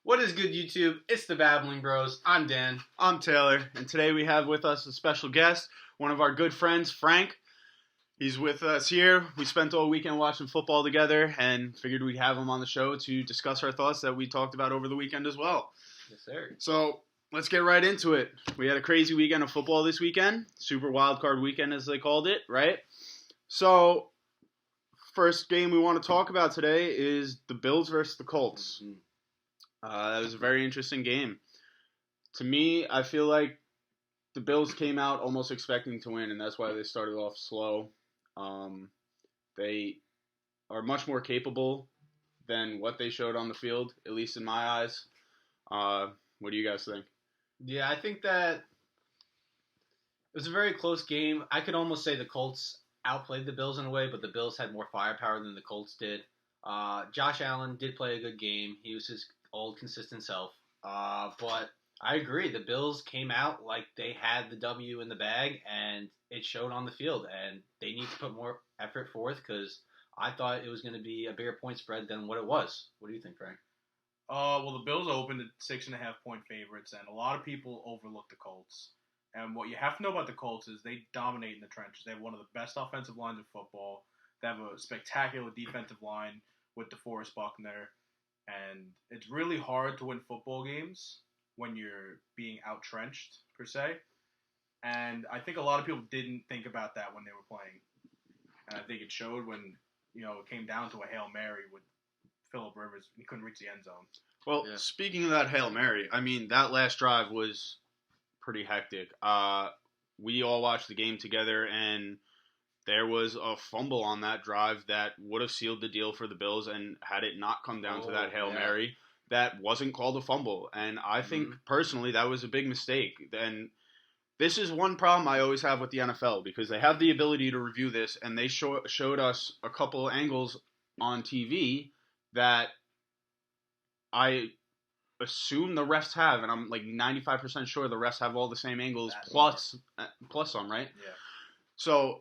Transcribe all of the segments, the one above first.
What is good, YouTube? It's the Babbling Bros. I'm Dan. I'm Taylor, and today we have with us a special guest, one of our good friends, Frank. He's with us here. We spent all weekend watching football together and figured we'd have him on the show to discuss our thoughts that we talked about over the weekend as well. Yes, sir. So let's get right into it. We had a crazy weekend of football this weekend. Super wild card weekend, as they called it, right? So first game we want to talk about today is the Bills versus the Colts. Mm-hmm. That was a very interesting game. To me, I feel like the Bills came out almost expecting to win, and that's why they started off slow. They are much more capable than what they showed on the field, at least in my eyes. What do you guys think? Yeah, I think that it was a very close game. I could almost say the Colts outplayed the Bills in a way, but the Bills had more firepower than the Colts did. Josh Allen did play a good game. He was his old consistent self. But I agree. The Bills came out like they had the W in the bag, and it showed on the field. And they need to put more effort forth because I thought it was going to be a bigger point spread than what it was. What do you think, Frank? Well, the Bills opened at 6.5-point favorites, and a lot of people overlook the Colts. And what you have to know about the Colts is they dominate in the trenches. They have one of the best offensive lines in football. They have a spectacular defensive line with DeForest Buckner. And it's really hard to win football games when you're being outtrenched, per se. And I think a lot of people didn't think about that when they were playing. And I think it showed when, it came down to a Hail Mary with Phillip Rivers. He couldn't reach the end zone. Well, Speaking of that Hail Mary, I mean, that last drive was pretty hectic. We all watched the game together, and there was a fumble on that drive that would have sealed the deal for the Bills, and had it not come down to that Hail Mary, that wasn't called a fumble. And I think, personally, that was a big mistake. And this is one problem I always have with the NFL, because they have the ability to review this, and they showed us a couple angles on TV that I assume the refs have, and I'm like 95% sure the refs have all the same angles, plus some, right? Yeah. So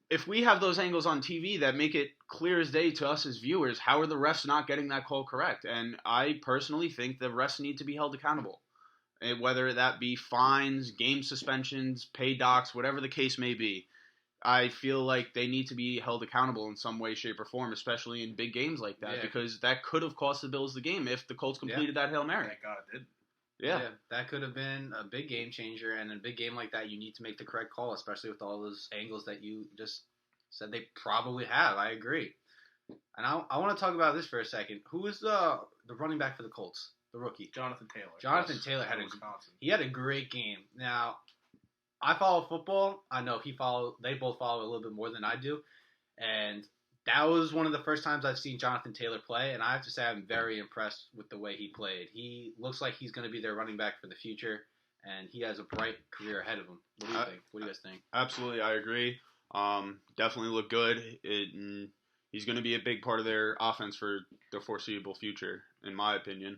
if we have those angles on TV that make it clear as day to us as viewers, how are the refs not getting that call correct? And I personally think the refs need to be held accountable, whether that be fines, game suspensions, pay docks, whatever the case may be. I feel like they need to be held accountable in some way, shape, or form, especially in big games like that, because that could have cost the Bills the game if the Colts completed that Hail Mary. Thank God it did. Yeah, that could have been a big game changer, and in a big game like that, you need to make the correct call, especially with all those angles that you just said they probably have. I agree. And I want to talk about this for a second. Who is the running back for the Colts? The rookie? Jonathan Taylor. Taylor had Wisconsin. He had a great game. Now, I follow football. I know they both follow a little bit more than I do. And that was one of the first times I've seen Jonathan Taylor play, and I have to say I'm very impressed with the way he played. He looks like he's going to be their running back for the future, and he has a bright career ahead of him. What do you think? What do you guys think? Absolutely, I agree. Definitely look good. He's going to be a big part of their offense for the foreseeable future, in my opinion.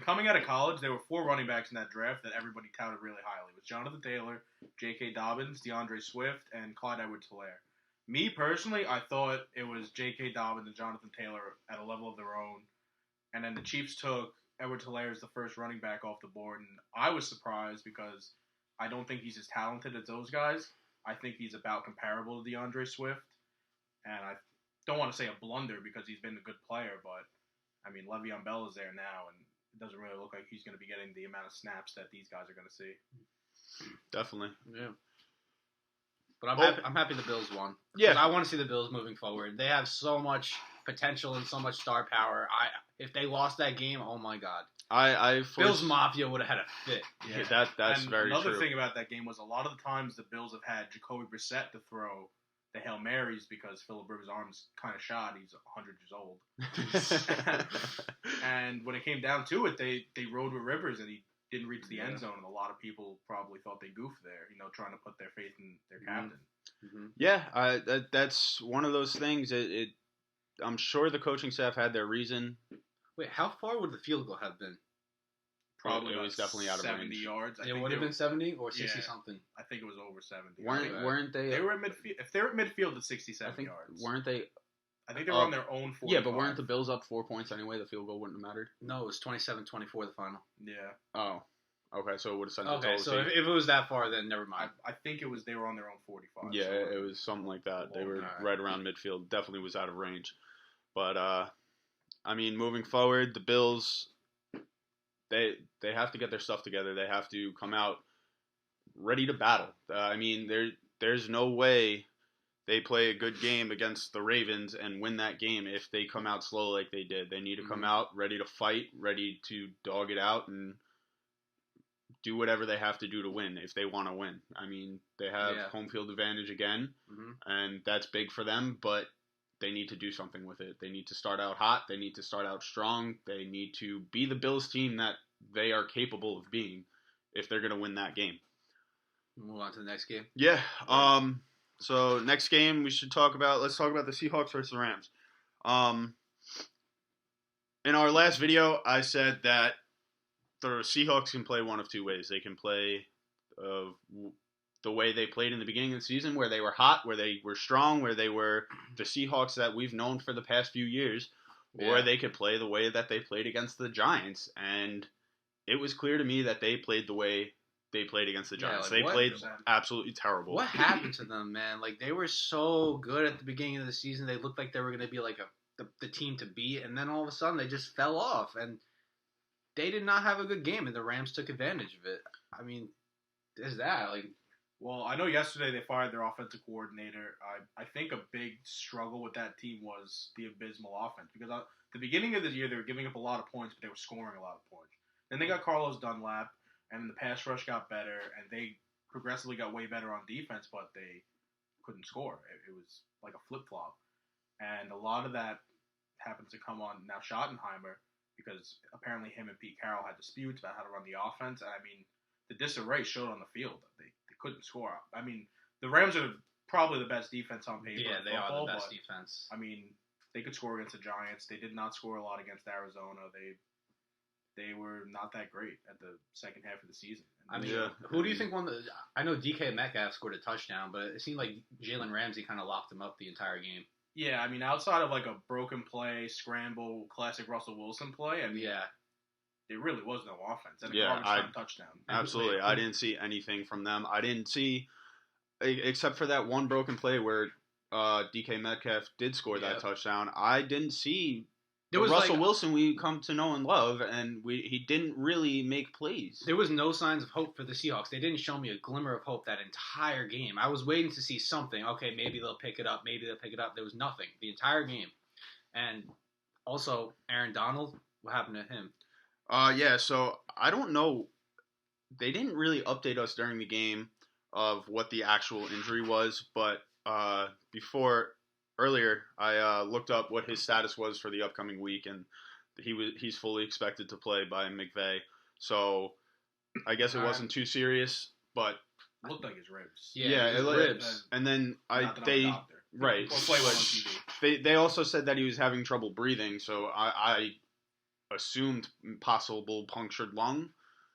Coming out of college, there were 4 running backs in that draft that everybody touted really highly. It was Jonathan Taylor, J.K. Dobbins, DeAndre Swift, and Clyde Edwards-Helaire. Me, personally, I thought it was J.K. Dobbins and Jonathan Taylor at a level of their own. And then the Chiefs took Edwards-Helaire as the first running back off the board. And I was surprised because I don't think he's as talented as those guys. I think he's about comparable to DeAndre Swift. And I don't want to say a blunder because he's been a good player, but Le'Veon Bell is there now, and it doesn't really look like he's going to be getting the amount of snaps that these guys are going to see. Definitely. Yeah. But I'm happy the Bills won. Yeah. I want to see the Bills moving forward. They have so much potential and so much star power. If they lost that game, oh my God. Bills Mafia would have had a fit. Yeah, that's very true. Another thing about that game was a lot of the times the Bills have had Jacoby Brissett to throw the Hail Marys because Phillip Rivers' arm's kind of shot. He's 100 years old. And when it came down to it, they rode with Rivers, and he didn't reach the end zone. And a lot of people probably thought they goofed there, trying to put their faith in their captain. Mm-hmm. Yeah, that's one of those things. I'm sure the coaching staff had their reason. Wait, how far would the field goal have been? Probably it was definitely out of 70 range. yards. It would have been 70 or 60 something. I think it was over 70. Weren't they? They were at midfield. If they were at midfield at 67 yards. Weren't they I think they were on their own 45. Yeah, but weren't the Bills up 4 points anyway? The field goal wouldn't have mattered. No, it was 27-24 the final. Yeah. Oh, okay. So it would have sent Okay, so if it was that far, then never mind. I think they were on their own 45. Yeah, so it was something like that. They were right around midfield. Definitely was out of range. But I mean, moving forward, the Bills, they have to get their stuff together. They have to come out ready to battle. I mean, there's no way they play a good game against the Ravens and win that game if they come out slow like they did. They need to come out ready to fight, ready to dog it out, and do whatever they have to do to win if they want to win. I mean, they have home field advantage again, and that's big for them, but they need to do something with it. They need to start out hot. They need to start out strong. They need to be the Bills team that they are capable of being if they're going to win that game. Move on to the next game. Yeah. So next game let's talk about the Seahawks versus the Rams. In our last video, I said that the Seahawks can play one of two ways. They can play the way they played in the beginning of the season, where they were hot, where they were strong, where they were the Seahawks that we've known for the past few years, or they could play the way that they played against the Giants. And it was clear to me that they played the way they played against the Giants. They played absolutely terrible. What happened to them, man? Like, they were so good at the beginning of the season. They looked like they were going to be like the team to beat, and then all of a sudden they just fell off, and they did not have a good game, and the Rams took advantage of it. I mean, there's that. Well, I know yesterday they fired their offensive coordinator. I think a big struggle with that team was the abysmal offense, because at the beginning of the year they were giving up a lot of points, but they were scoring a lot of points. Then they got Carlos Dunlap, and the pass rush got better, and they progressively got way better on defense, but they couldn't score. It was like a flip-flop. And a lot of that happens to come on now Schottenheimer, because apparently him and Pete Carroll had disputes about how to run the offense. And I mean, the disarray showed on the field. They couldn't score. I mean, the Rams are probably the best defense on paper. Yeah, they football, are the best defense. I mean, they could score against the Giants. They did not score a lot against Arizona. They were not that great at the second half of the season. I mean, who do you think won the? I know DK Metcalf scored a touchdown, but it seemed like Jalen Ramsey kind of locked him up the entire game. Yeah, I mean, outside of like a broken play, scramble, classic Russell Wilson play, I mean, there really was no offense. And a garbage time touchdown. Absolutely. I didn't see anything from them. I didn't see, except for that one broken play where DK Metcalf did score that touchdown, I didn't see Russell Wilson we come to know and love, and he didn't really make plays. There was no signs of hope for the Seahawks. They didn't show me a glimmer of hope that entire game. I was waiting to see something. Okay, maybe they'll pick it up. There was nothing the entire game. And also, Aaron Donald, what happened to him? So I don't know. They didn't really update us during the game of what the actual injury was, but earlier, I looked up what his status was for the upcoming week, and he's fully expected to play by McVay. So I guess it wasn't too serious, but it looked like his ribs. Yeah, his ribs. And then right. They also said that he was having trouble breathing, so I assumed possible punctured lung.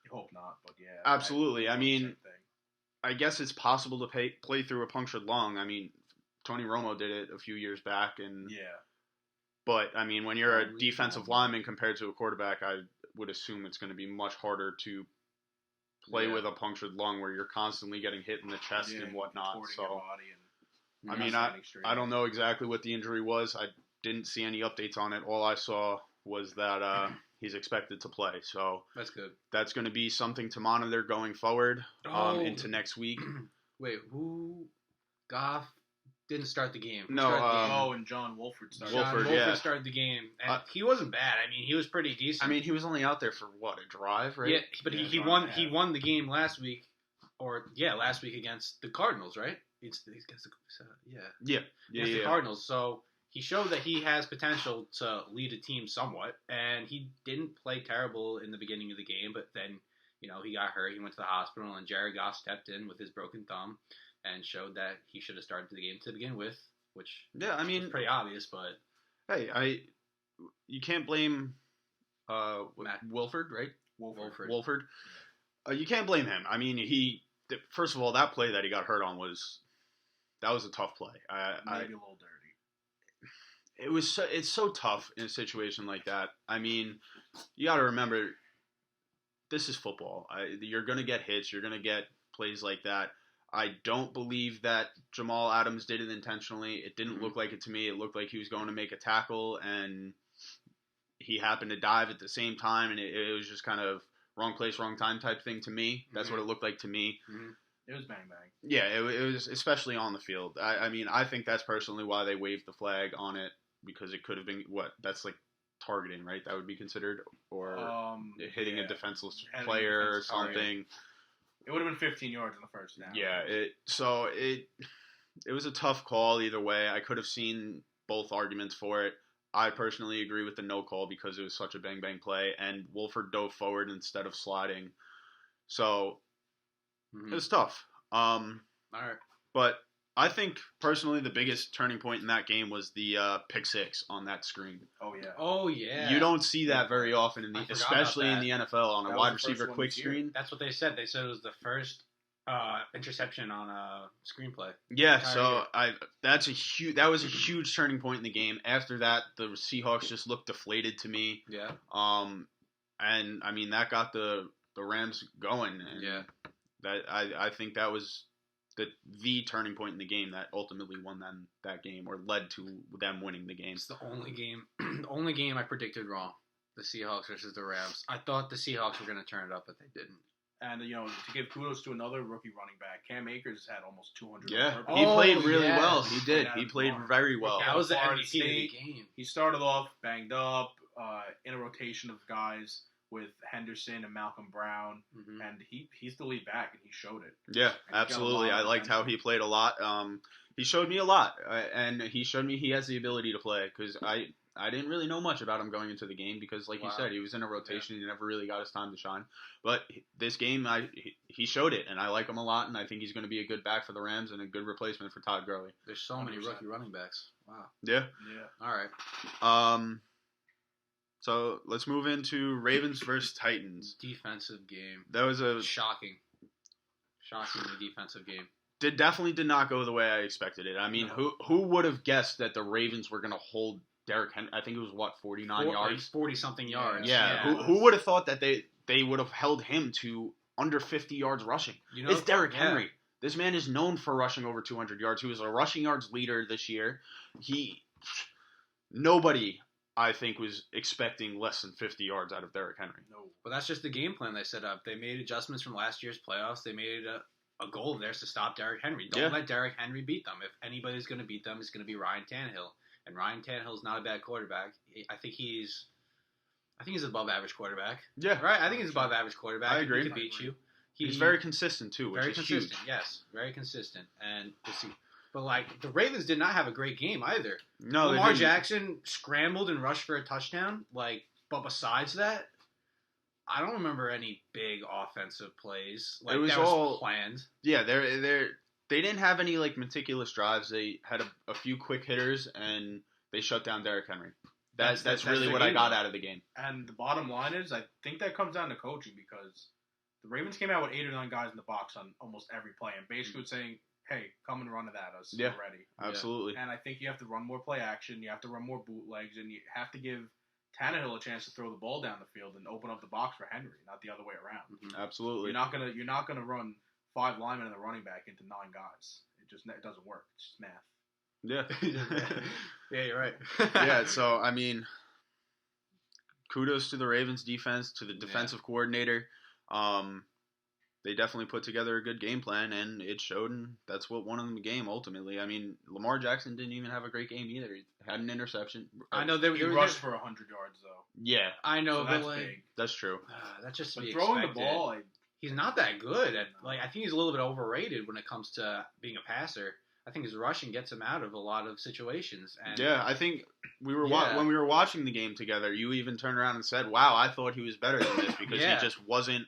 I hope not, but yeah. Absolutely. I mean, I guess it's possible to play through a punctured lung. I mean, Tony Romo did it a few years back, and but I mean, when you're a defensive lineman compared to a quarterback, I would assume it's going to be much harder to play with a punctured lung, where you're constantly getting hit in the chest and whatnot. So, I mean, I don't know exactly what the injury was. I didn't see any updates on it. All I saw was that he's expected to play. So that's good. That's going to be something to monitor going forward into next week. Wait, Goff didn't start the game. No, and John Wolford started. Wolford started the game, and he wasn't bad. I mean, he was pretty decent. I mean, he was only out there for a drive, right? Yeah, but he won. He won the game last week, last week against the Cardinals, right? He's against the Cardinals. So he showed that he has potential to lead a team somewhat, and he didn't play terrible in the beginning of the game. But then, he got hurt. He went to the hospital, and Jared Goff stepped in with his broken thumb and showed that he should have started the game to begin with, which was pretty obvious. But hey, you can't blame Wolford, right? Wolford. You can't blame him. I mean, first of all, that play that he got hurt on was a tough play. Maybe a little dirty. it's so tough in a situation like that. I mean, you got to remember, this is football. You're going to get hits. You're going to get plays like that. I don't believe that Jamal Adams did it intentionally. It didn't look like it to me. It looked like he was going to make a tackle, and he happened to dive at the same time, and it was just kind of wrong place, wrong time type thing to me. That's what it looked like to me. It was bang bang. Yeah, it was, especially on the field. I mean, I think that's personally why they waved the flag on it, because it could have been, that's like targeting, right? That would be considered, or hitting a defenseless player or something. It would have been 15 yards in the first down. Yeah, it was a tough call either way. I could have seen both arguments for it. I personally agree with the no call because it was such a bang-bang play, and Wolford dove forward instead of sliding. So, it was tough. All right. But I think, personally, the biggest turning point in that game was the pick six on that screen. Oh, yeah. Oh, yeah. You don't see that very often, especially in the NFL, on a wide receiver quick screen. That's what they said. They said it was the first interception on a screenplay. Yeah, so that was a huge turning point in the game. After that, the Seahawks just looked deflated to me. Yeah. And I mean that got the Rams going. And yeah. That I think that was the turning point in the game that ultimately won them that game, or led to them winning the game. It's the only game I predicted wrong. The Seahawks versus the Rams. I thought the Seahawks were going to turn it up, but they didn't. And, to give kudos to another rookie running back, Cam Akers had almost 200. Yeah, he played really well. He did. He played very well. That was the MVP of the game. He started off banged up, in a rotation of guys with Henderson and Malcolm Brown, and he's the lead back, and he showed it. Yeah, absolutely. I liked how he played a lot. He showed me a lot, and he showed me he has the ability to play, because I didn't really know much about him going into the game because, like you said, he was in a rotation. Yeah. He never really got his time to shine. But this game, he showed it, and I like him a lot, and I think he's going to be a good back for the Rams and a good replacement for Todd Gurley. There's so 100%. Many rookie running backs. Wow. Yeah. All right. So let's move into Ravens versus Titans. Defensive game. That was a shockingly defensive game. Definitely did not go the way I expected it. I mean, who would have guessed that the Ravens were going to hold Derrick Henry? I think it was 49 yards, 40-something yards. Yeah. Who would have thought that they would have held him to under 50 yards rushing? It's Derrick Henry. This man is known for rushing over 200 yards. He was a rushing yards leader this year. Nobody, I think, was expecting less than 50 yards out of Derrick Henry. No, but that's just the game plan they set up. They made adjustments from last year's playoffs. They made a goal of theirs to stop Derrick Henry. Don't let Derrick Henry beat them. If anybody's going to beat them, it's going to be Ryan Tannehill. And Ryan Tannehill's not a bad quarterback. I think he's above average quarterback. Yeah. Right? I think he's above average quarterback. I agree. He could beat you. He's very consistent, too, which very is consistent, huge. Yes. Very consistent. And we'll see. But, the Ravens did not have a great game either. No, Lamar Jackson scrambled and rushed for a touchdown. But besides that, I don't remember any big offensive plays. It was that was planned. Yeah, they didn't have any meticulous drives. They had a few quick hitters, and they shut down Derrick Henry. That's really what I got out of the game. And the bottom line is, I think that comes down to coaching, because the Ravens came out with 8 or 9 guys in the box on almost every play, and basically saying, hey, come and run it at us. Yeah, we're ready. Absolutely. And I think you have to run more play action. You have to run more bootlegs, and you have to give Tannehill a chance to throw the ball down the field and open up the box for Henry, not the other way around. Absolutely. You're not gonna run 5 linemen and a running back into 9 guys. It doesn't work. It's just math. Yeah. Yeah, you're right. Yeah. So I mean, kudos to the Ravens defense, to the defensive coordinator. They definitely put together a good game plan, and it showed, and that's what won them the game ultimately. I mean, Lamar Jackson didn't even have a great game either. He had an interception. I know he rushed for 100 yards though. Yeah, I know, so that's big. That's true. That's just to be throwing expected. the ball. He's not that good. I think he's a little bit overrated when it comes to being a passer. I think his rushing gets him out of a lot of situations. And yeah, I think when we were watching the game together, you even turned around and said, "Wow, I thought he was better than this," because he just wasn't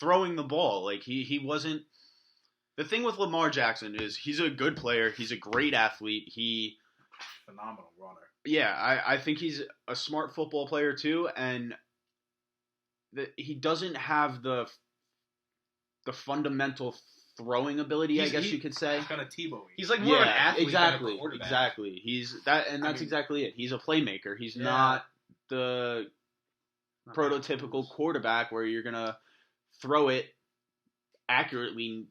throwing the ball. He wasn't. The thing with Lamar Jackson is he's a good player. He's a great athlete. Phenomenal runner. Yeah, I think he's a smart football player too, and he doesn't have the fundamental throwing ability, I guess you could say. He's kind of Tebow. He's like more of an athlete exactly, than a quarterback. Exactly. That's exactly it. He's a playmaker. He's not the prototypical quarterback where you're gonna throw it accurately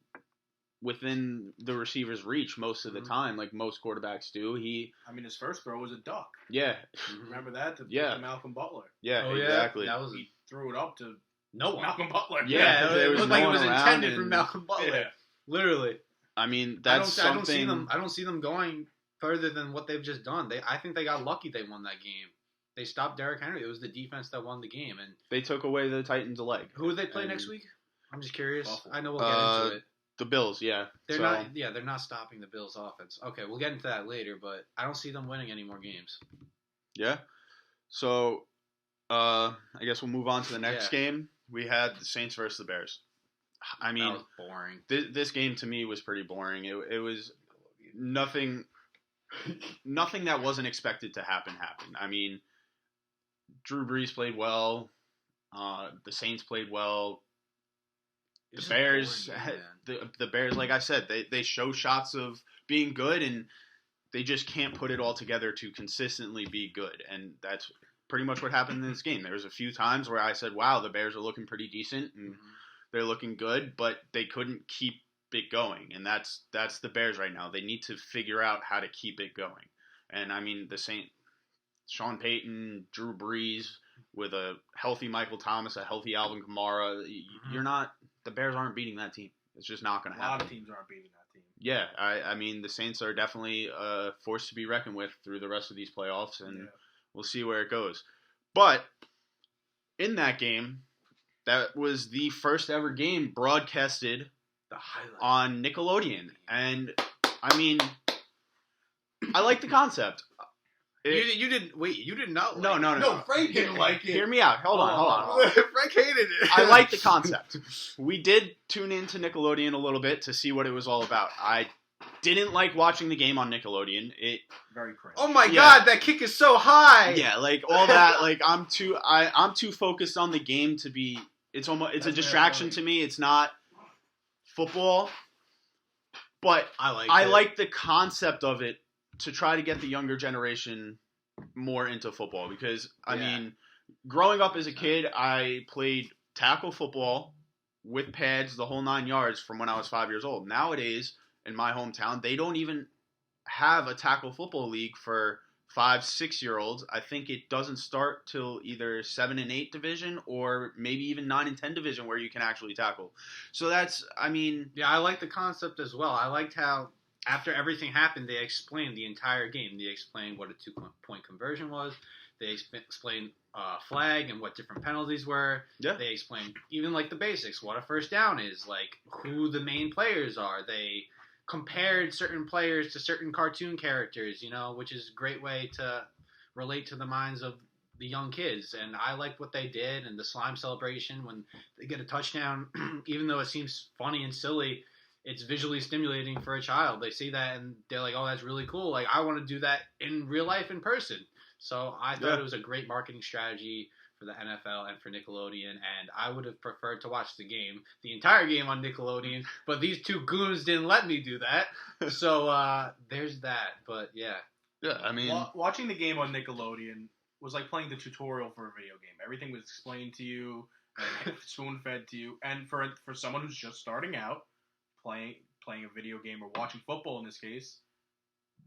within the receiver's reach most of the time, like most quarterbacks do. His first throw was a duck. Yeah. Remember that? To Malcolm Butler. Yeah, exactly. He threw it up to no one. Malcolm Butler. Yeah, it looked like it was intended for Malcolm Butler. Yeah. Literally. I mean, that's something. I don't see them going further than what they've just done. I think they got lucky they won that game. They stopped Derrick Henry. It was the defense that won the game, and they took away the Titans' leg. Who do they play next week? I'm just curious. Buffalo. I know we'll get into it. The Bills, yeah. They're not stopping the Bills' offense. Okay, we'll get into that later, but I don't see them winning any more games. Yeah. So, I guess we'll move on to the next game. We had the Saints versus the Bears. I mean, that was boring. This game to me was pretty boring. It was nothing that wasn't expected to happen happened. I mean, Drew Brees played well. The Saints played well. The Bears, the Bears, like I said, they show shots of being good, and they just can't put it all together to consistently be good. And that's pretty much what happened in this game. There was a few times where I said, wow, the Bears are looking pretty decent, and they're looking good, but they couldn't keep it going. And that's the Bears right now. They need to figure out how to keep it going. And, I mean, Sean Payton, Drew Brees, with a healthy Michael Thomas, a healthy Alvin Kamara, the Bears aren't beating that team. It's just not going to happen. A lot of teams aren't beating that team. Yeah, I mean, the Saints are definitely a force to be reckoned with through the rest of these playoffs, and we'll see where it goes. But in that game, that was the first ever game broadcasted on Nickelodeon. And, I mean, I like the concept. You did not like it. No, Frank didn't like it. Hear me out. Hold on. Frank hated it. I like the concept. We did tune into Nickelodeon a little bit to see what it was all about. I didn't like watching the game on Nickelodeon. Very crazy. Oh my god, that kick is so high. Yeah, like all that. Like I'm too focused on the game to be. It's a distraction to me. It's not football, but I like the concept of it to try to get the younger generation more into football because I mean, growing up as a kid, I played tackle football with pads the whole 9 yards from when I was 5 years old. Nowadays, in my hometown, they don't even have a tackle football league for 5-6 year olds. I think it doesn't start till either 7 and 8 division or maybe even 9 and 10 division where you can actually tackle. So I like the concept as well. I liked how after everything happened, they explained the entire game. They explained what a 2-point conversion was. They explained flag and what different penalties were. Yeah. They explained even like the basics, what a first down is, like who the main players are. They compared certain players to certain cartoon characters, which is a great way to relate to the minds of the young kids. And I liked what they did, and the slime celebration when they get a touchdown, even though it seems funny and silly, it's visually stimulating for a child. They see that and they're like, oh, that's really cool. Like, I want to do that in real life in person. So I thought it was a great marketing strategy for the NFL and for Nickelodeon, and I would have preferred to watch the entire game on Nickelodeon, but these two goons didn't let me do that. So there's that, but yeah. Yeah, I mean... Watching the game on Nickelodeon was like playing the tutorial for a video game. Everything was explained to you, and spoon-fed to you, and for someone who's just starting out, playing a video game or watching football in this case,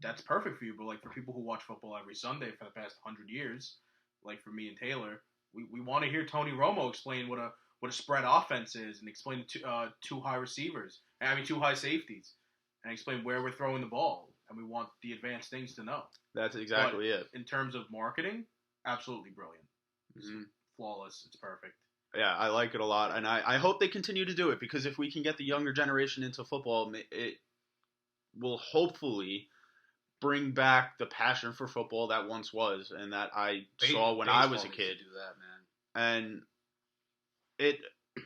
that's perfect for you. But like for people who watch football every Sunday for the past 100 years, like for me and Taylor, we want to hear Tony Romo explain what a spread offense is and explain two high safeties, and explain where we're throwing the ball. And we want the advanced things to know. That's exactly it. In terms of marketing, absolutely brilliant. It's flawless. It's perfect. Yeah, I like it a lot, and I hope they continue to do it, because if we can get the younger generation into football, it will hopefully bring back the passion for football that once was, and that I saw when I was a kid. Do that, man. And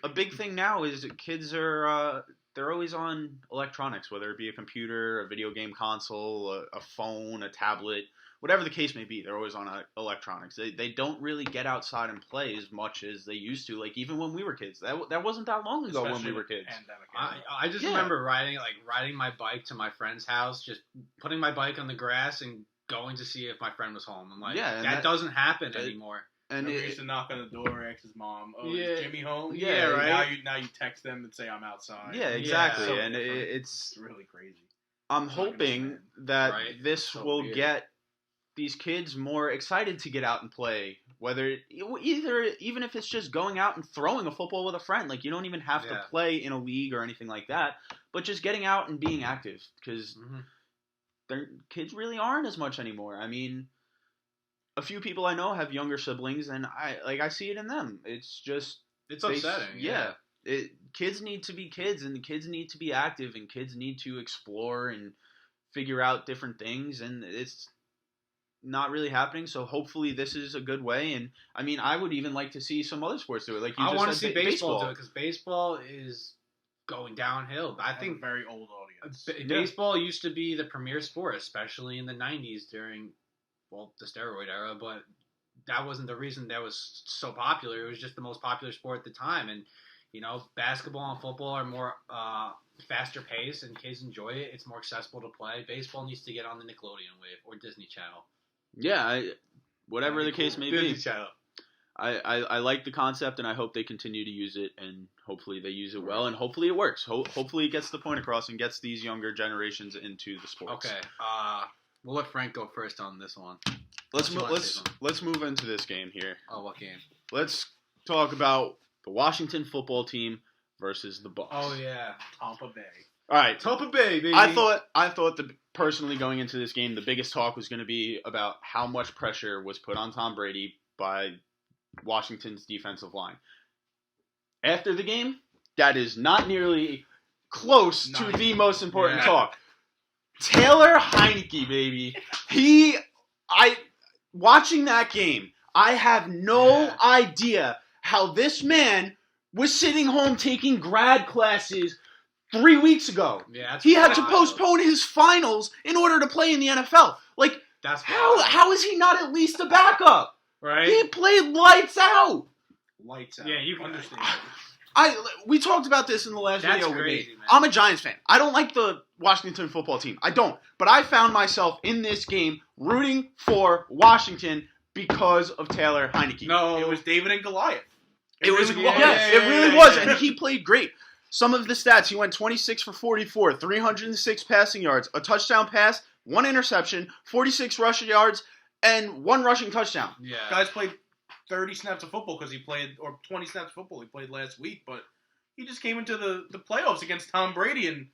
a big thing now is that kids are they're always on electronics, whether it be a computer, a video game console, a phone, a tablet, whatever the case may be, they're always on electronics. They don't really get outside and play as much as they used to. Like even when we were kids, that wasn't that long ago when we were kids. Pandemic. I just remember riding my bike to my friend's house, just putting my bike on the grass and going to see if my friend was home. I'm like, that doesn't happen anymore. And he used to knock on the door, ask his mom, "Oh, is Jimmy home?" Yeah, right. Now you text them and say I'm outside. Yeah, exactly. So and it's really crazy. I'm hoping that this will get these kids more excited to get out and play. Whether even if it's just going out and throwing a football with a friend, like you don't even have to play in a league or anything like that, but just getting out and being active because kids really aren't as much anymore. I mean, a few people I know have younger siblings, and I see it in them. It's upsetting. Yeah. Kids need to be kids, and kids need to be active, and kids need to explore and figure out different things, and it's not really happening. So hopefully this is a good way. And I mean, I would even like to see some other sports do it. Like I want to see baseball do it because baseball is going downhill. I think a very old audience. Baseball used to be the premier sport, especially in the 90s during the steroid era, but that wasn't the reason that was so popular. It was just the most popular sport at the time. And, basketball and football are more faster paced and kids enjoy it. It's more accessible to play. Baseball needs to get on the Nickelodeon wave or Disney Channel. Yeah, whatever the case may Disney be. Channel. I like the concept, and I hope they continue to use it, and hopefully they use it well, and hopefully it works. Hopefully it gets the point across and gets these younger generations into the sports. Okay. We'll let Frank go first on this one. Let's move into this game here. Oh, what game? Let's talk about the Washington football team versus the Bucs. Oh yeah, Tampa Bay. All right, Tampa Bay, baby. I thought that personally going into this game, the biggest talk was going to be about how much pressure was put on Tom Brady by Washington's defensive line. After the game, that is not nearly close to the most important talk. Taylor Heineke, baby. Watching that game, I have no idea how this man was sitting home taking grad classes 3 weeks ago. Yeah, he had to postpone his finals in order to play in the NFL. Like, how is he not at least a backup? Right? He played lights out. Lights out. Yeah, you can understand. We talked about this in the last video we made. Man. I'm a Giants fan. I don't like the Washington football team. I don't. But I found myself in this game rooting for Washington because of Taylor Heineke. No, it was David and Goliath. It really was, and he played great. Some of the stats: he went 26 for 44, 306 passing yards, a touchdown pass, 1 interception, 46 rushing yards, and 1 rushing touchdown. Yeah, guys played 30 snaps of football because he played, or 20 snaps of football he played last week, but he just came into the playoffs against Tom Brady and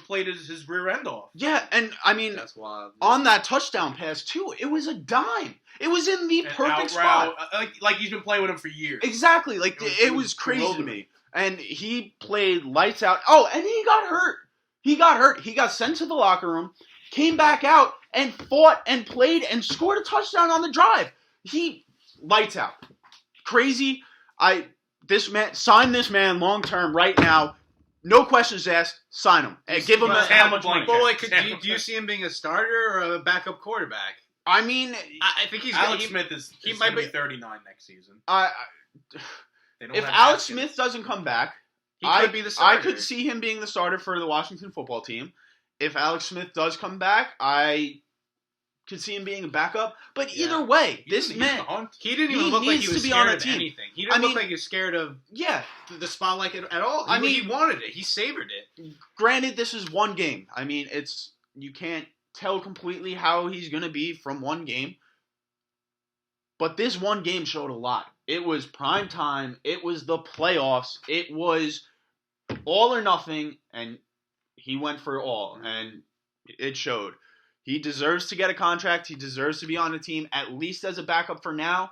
played his rear end off. Yeah, and I mean, that's wild. On that touchdown pass too, it was a dime. It was in the perfect spot. Like he's been playing with him for years. Exactly. Like it was crazy to me. And he played lights out. Oh, and he got hurt. He got sent to the locker room, came back out, and fought and played and scored a touchdown on the drive. He lights out. Crazy. Sign this man long term right now. No questions asked. Sign him. And give him how much money. But wait, do you see him being a starter or a backup quarterback? I mean, I think Alex Smith is might be 39 next season. If Alex Smith doesn't come back, he could be the starter. I could see him being the starter for the Washington football team. If Alex Smith does come back, I could see him being a backup. But either way, this man, he didn't even look like he was scared of anything. He didn't look like he was scared of the spotlight at all. I mean, he wanted it. He savored it. Granted, this is one game. I mean, you can't tell completely how he's going to be from one game. But this one game showed a lot. It was prime time. It was the playoffs. It was all or nothing, and he went for all, and it showed. He deserves to get a contract. He deserves to be on the team, at least as a backup for now.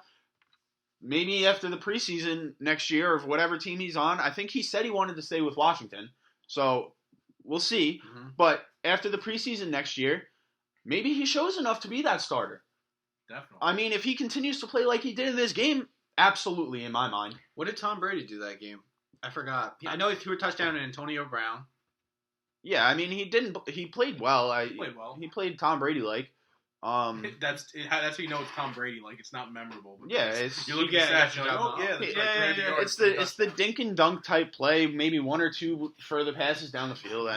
Maybe after the preseason next year of whatever team he's on. I think he said he wanted to stay with Washington, so we'll see. Mm-hmm. But after the preseason next year, maybe he shows enough to be that starter. Definitely. I mean, if he continues to play like he did in this game, absolutely, in my mind. What did Tom Brady do that game? I forgot. I know he threw a touchdown to Antonio Brown. Yeah, I mean, he played well. He played well. He played Tom Brady-like. That's how you know it's Tom Brady. Like it's not memorable. Yeah, it's you look yeah, at the stats, yeah, you're like, oh yeah, that's like 300 yards. It's the dink and dunk type play. Maybe one or two further passes down the field.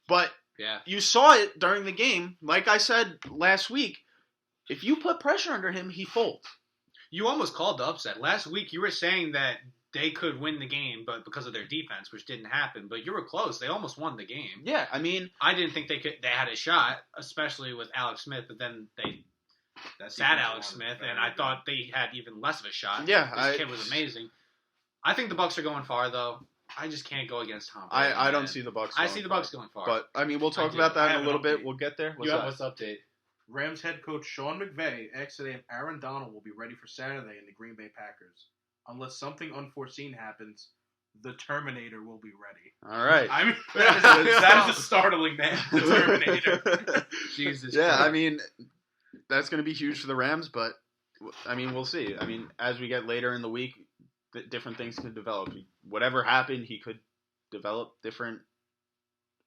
But Yeah. you saw it during the game. Like I said last week, if you put pressure under him, he folds. You almost called the upset. Last week you were saying that they could win the game, but because of their defense, which didn't happen. But you were close. They almost won the game. Yeah, I mean, I didn't think they had a shot, especially with Alex Smith. But then they sat Alex Smith, and I thought they had even less of a shot. Yeah, this kid was amazing. I think the Bucs are going far, though. I just can't go against Tom Brady. I don't see the Bucs. I see the Bucs going far. But I mean, we'll talk about that in a little bit. We'll get there. What's update? Rams head coach Sean McVay asked today if Aaron Donald will be ready for Saturday in the Green Bay Packers. Unless something unforeseen happens, the Terminator will be ready. All right. I mean, that is a startling name, the Terminator. Jesus yeah, Christ. I mean, that's going to be huge for the Rams, but, I mean, we'll see. I mean, as we get later in the week, different things can develop. Whatever happened, he could develop different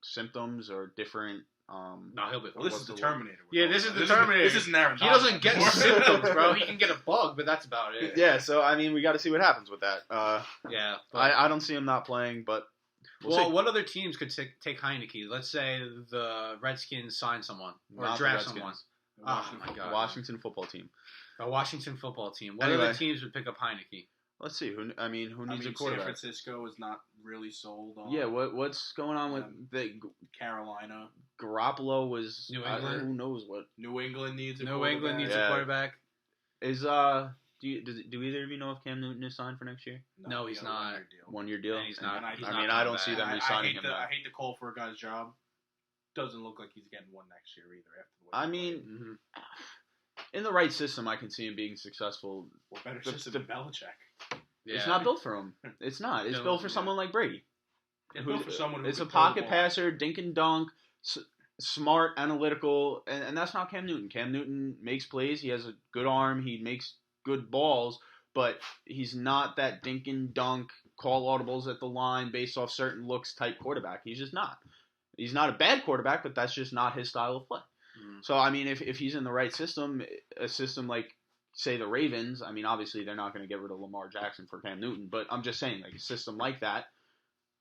symptoms or different... No, he'll be. Well, this is the Terminator. Yeah, this is the Terminator. This isn't Aaron He Donald. doesn't get symptoms, bro. He can get a bug, but that's about it. Yeah, so, I mean, we got to see what happens with that. Yeah. I don't see him not playing, but we'll see. What other teams could take Heineke? Let's say the Redskins sign someone or Not the draft Redskins. someone. Oh, my God. Washington football team. A Washington football team. What Anyway. other teams would pick up Heineke? Let's see. Who needs a San quarterback? Francisco is not really sold on. Yeah, what's going on with the Carolina? Garoppolo was New England? who knows what New England needs a New quarterback. England needs Yeah. a quarterback. is do either of you know if Cam Newton is signed for next year? No, he's he got a not. one-year deal. 1 year deal. And he's not. And He's I not mean, I coming don't see back. them re-signing him. I hate to call for a guy's job. Doesn't look like he's getting one next year either. After the way I he mean, played. Mm-hmm. in the right system, I can see him being successful. Well, better the- system than Belichick. Yeah. It's not built for him. It's not. It's No, built for yeah. someone like Brady. It's built for someone who It's a can throw the pocket ball. passer, dink and dunk, smart, analytical, and that's not Cam Newton. Cam Newton makes plays. He has a good arm. He makes good balls, but he's not that dink and dunk, call audibles at the line based off certain looks type quarterback. He's just not. He's not a bad quarterback, but that's just not his style of play. Mhm. So, I mean, if he's in the right system, a system like, say, the Ravens, I mean, obviously they're not going to get rid of Lamar Jackson for Cam Newton, but I'm just saying, like, a system like that,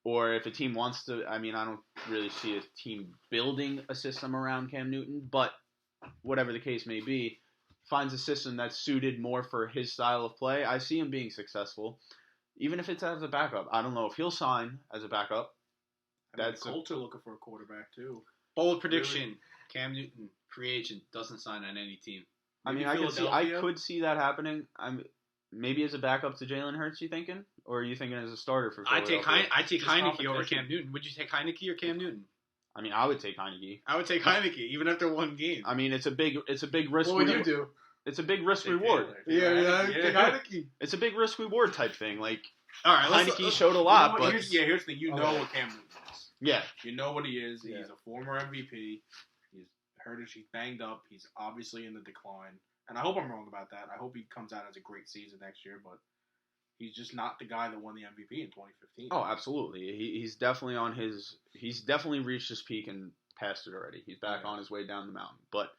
or if a team wants to, I mean, I don't really see a team building a system around Cam Newton, but whatever the case may be, finds a system that's suited more for his style of play, I see him being successful, even if it's as a backup. I don't know if he'll sign as a backup. I mean, That's the Colts are looking for a quarterback too. Bold prediction: Cam Newton, free agent, doesn't sign on any team. I mean, Maybe I Philadelphia? could see that happening. Maybe as a backup to Jalen Hurts, you thinking? Or are you thinking as a starter for I take Philadelphia? Just Heineke over competition. Cam Newton. Would you take Heineke or Cam Newton? I mean, I would take Heineke. I would take Heineke even after one game. I mean, it's a big risk. What would you do? It's a big risk Take reward. Taylor. Take Heineke. It's a big risk reward type thing. Like All right, Heineke showed a lot, You know what- but here's the thing. You know Okay. what Cam Newton is. yeah, You know what he is. Yeah. He's a former MVP. He's hurt. He's banged up. He's obviously in the decline. And I hope I'm wrong about that. I hope he comes out as a great season next year. But he's just not the guy that won the MVP in 2015. oh, absolutely. He's definitely on his. He's definitely reached his peak and passed it already. He's back Yeah. on his way down the mountain. But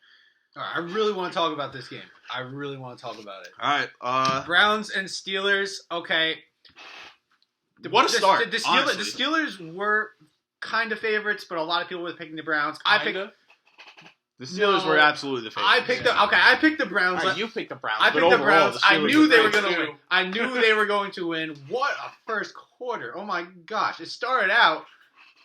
All right, I really want to talk about this game. I really want to talk about it. all right, Browns and Steelers. Okay. What a start, The honestly. Steelers were kind of favorites, but a lot of people were picking the Browns. I picked. Kinda. the Steelers No. were absolutely the favorite. I picked the. Okay, I picked the Browns. All right, you picked the Browns. I but picked the overall, Browns. I Steelers knew were they were great. going to too. win. I knew they were going to win. What a first quarter. Oh my gosh. It started out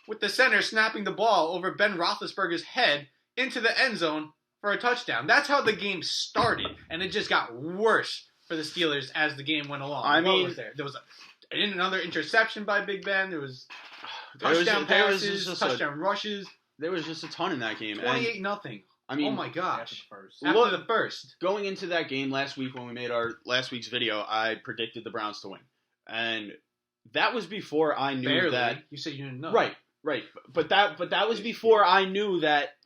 with the center snapping the ball over Ben Roethlisberger's head into the end zone for a touchdown. That's how the game started. And it just got worse for the Steelers as the game went along. I What mean- was there? There was another interception by Big Ben. There was There was- touchdown there was passes, just touchdown rushes. There was just a ton in that game. And 28-0. I mean, Oh my After gosh. the first. After Look- the first. going into that game last week when we made our last week's video, I predicted the Browns to win, and that was before I knew Barely. that. You said you didn't know. Right. But that was before I knew that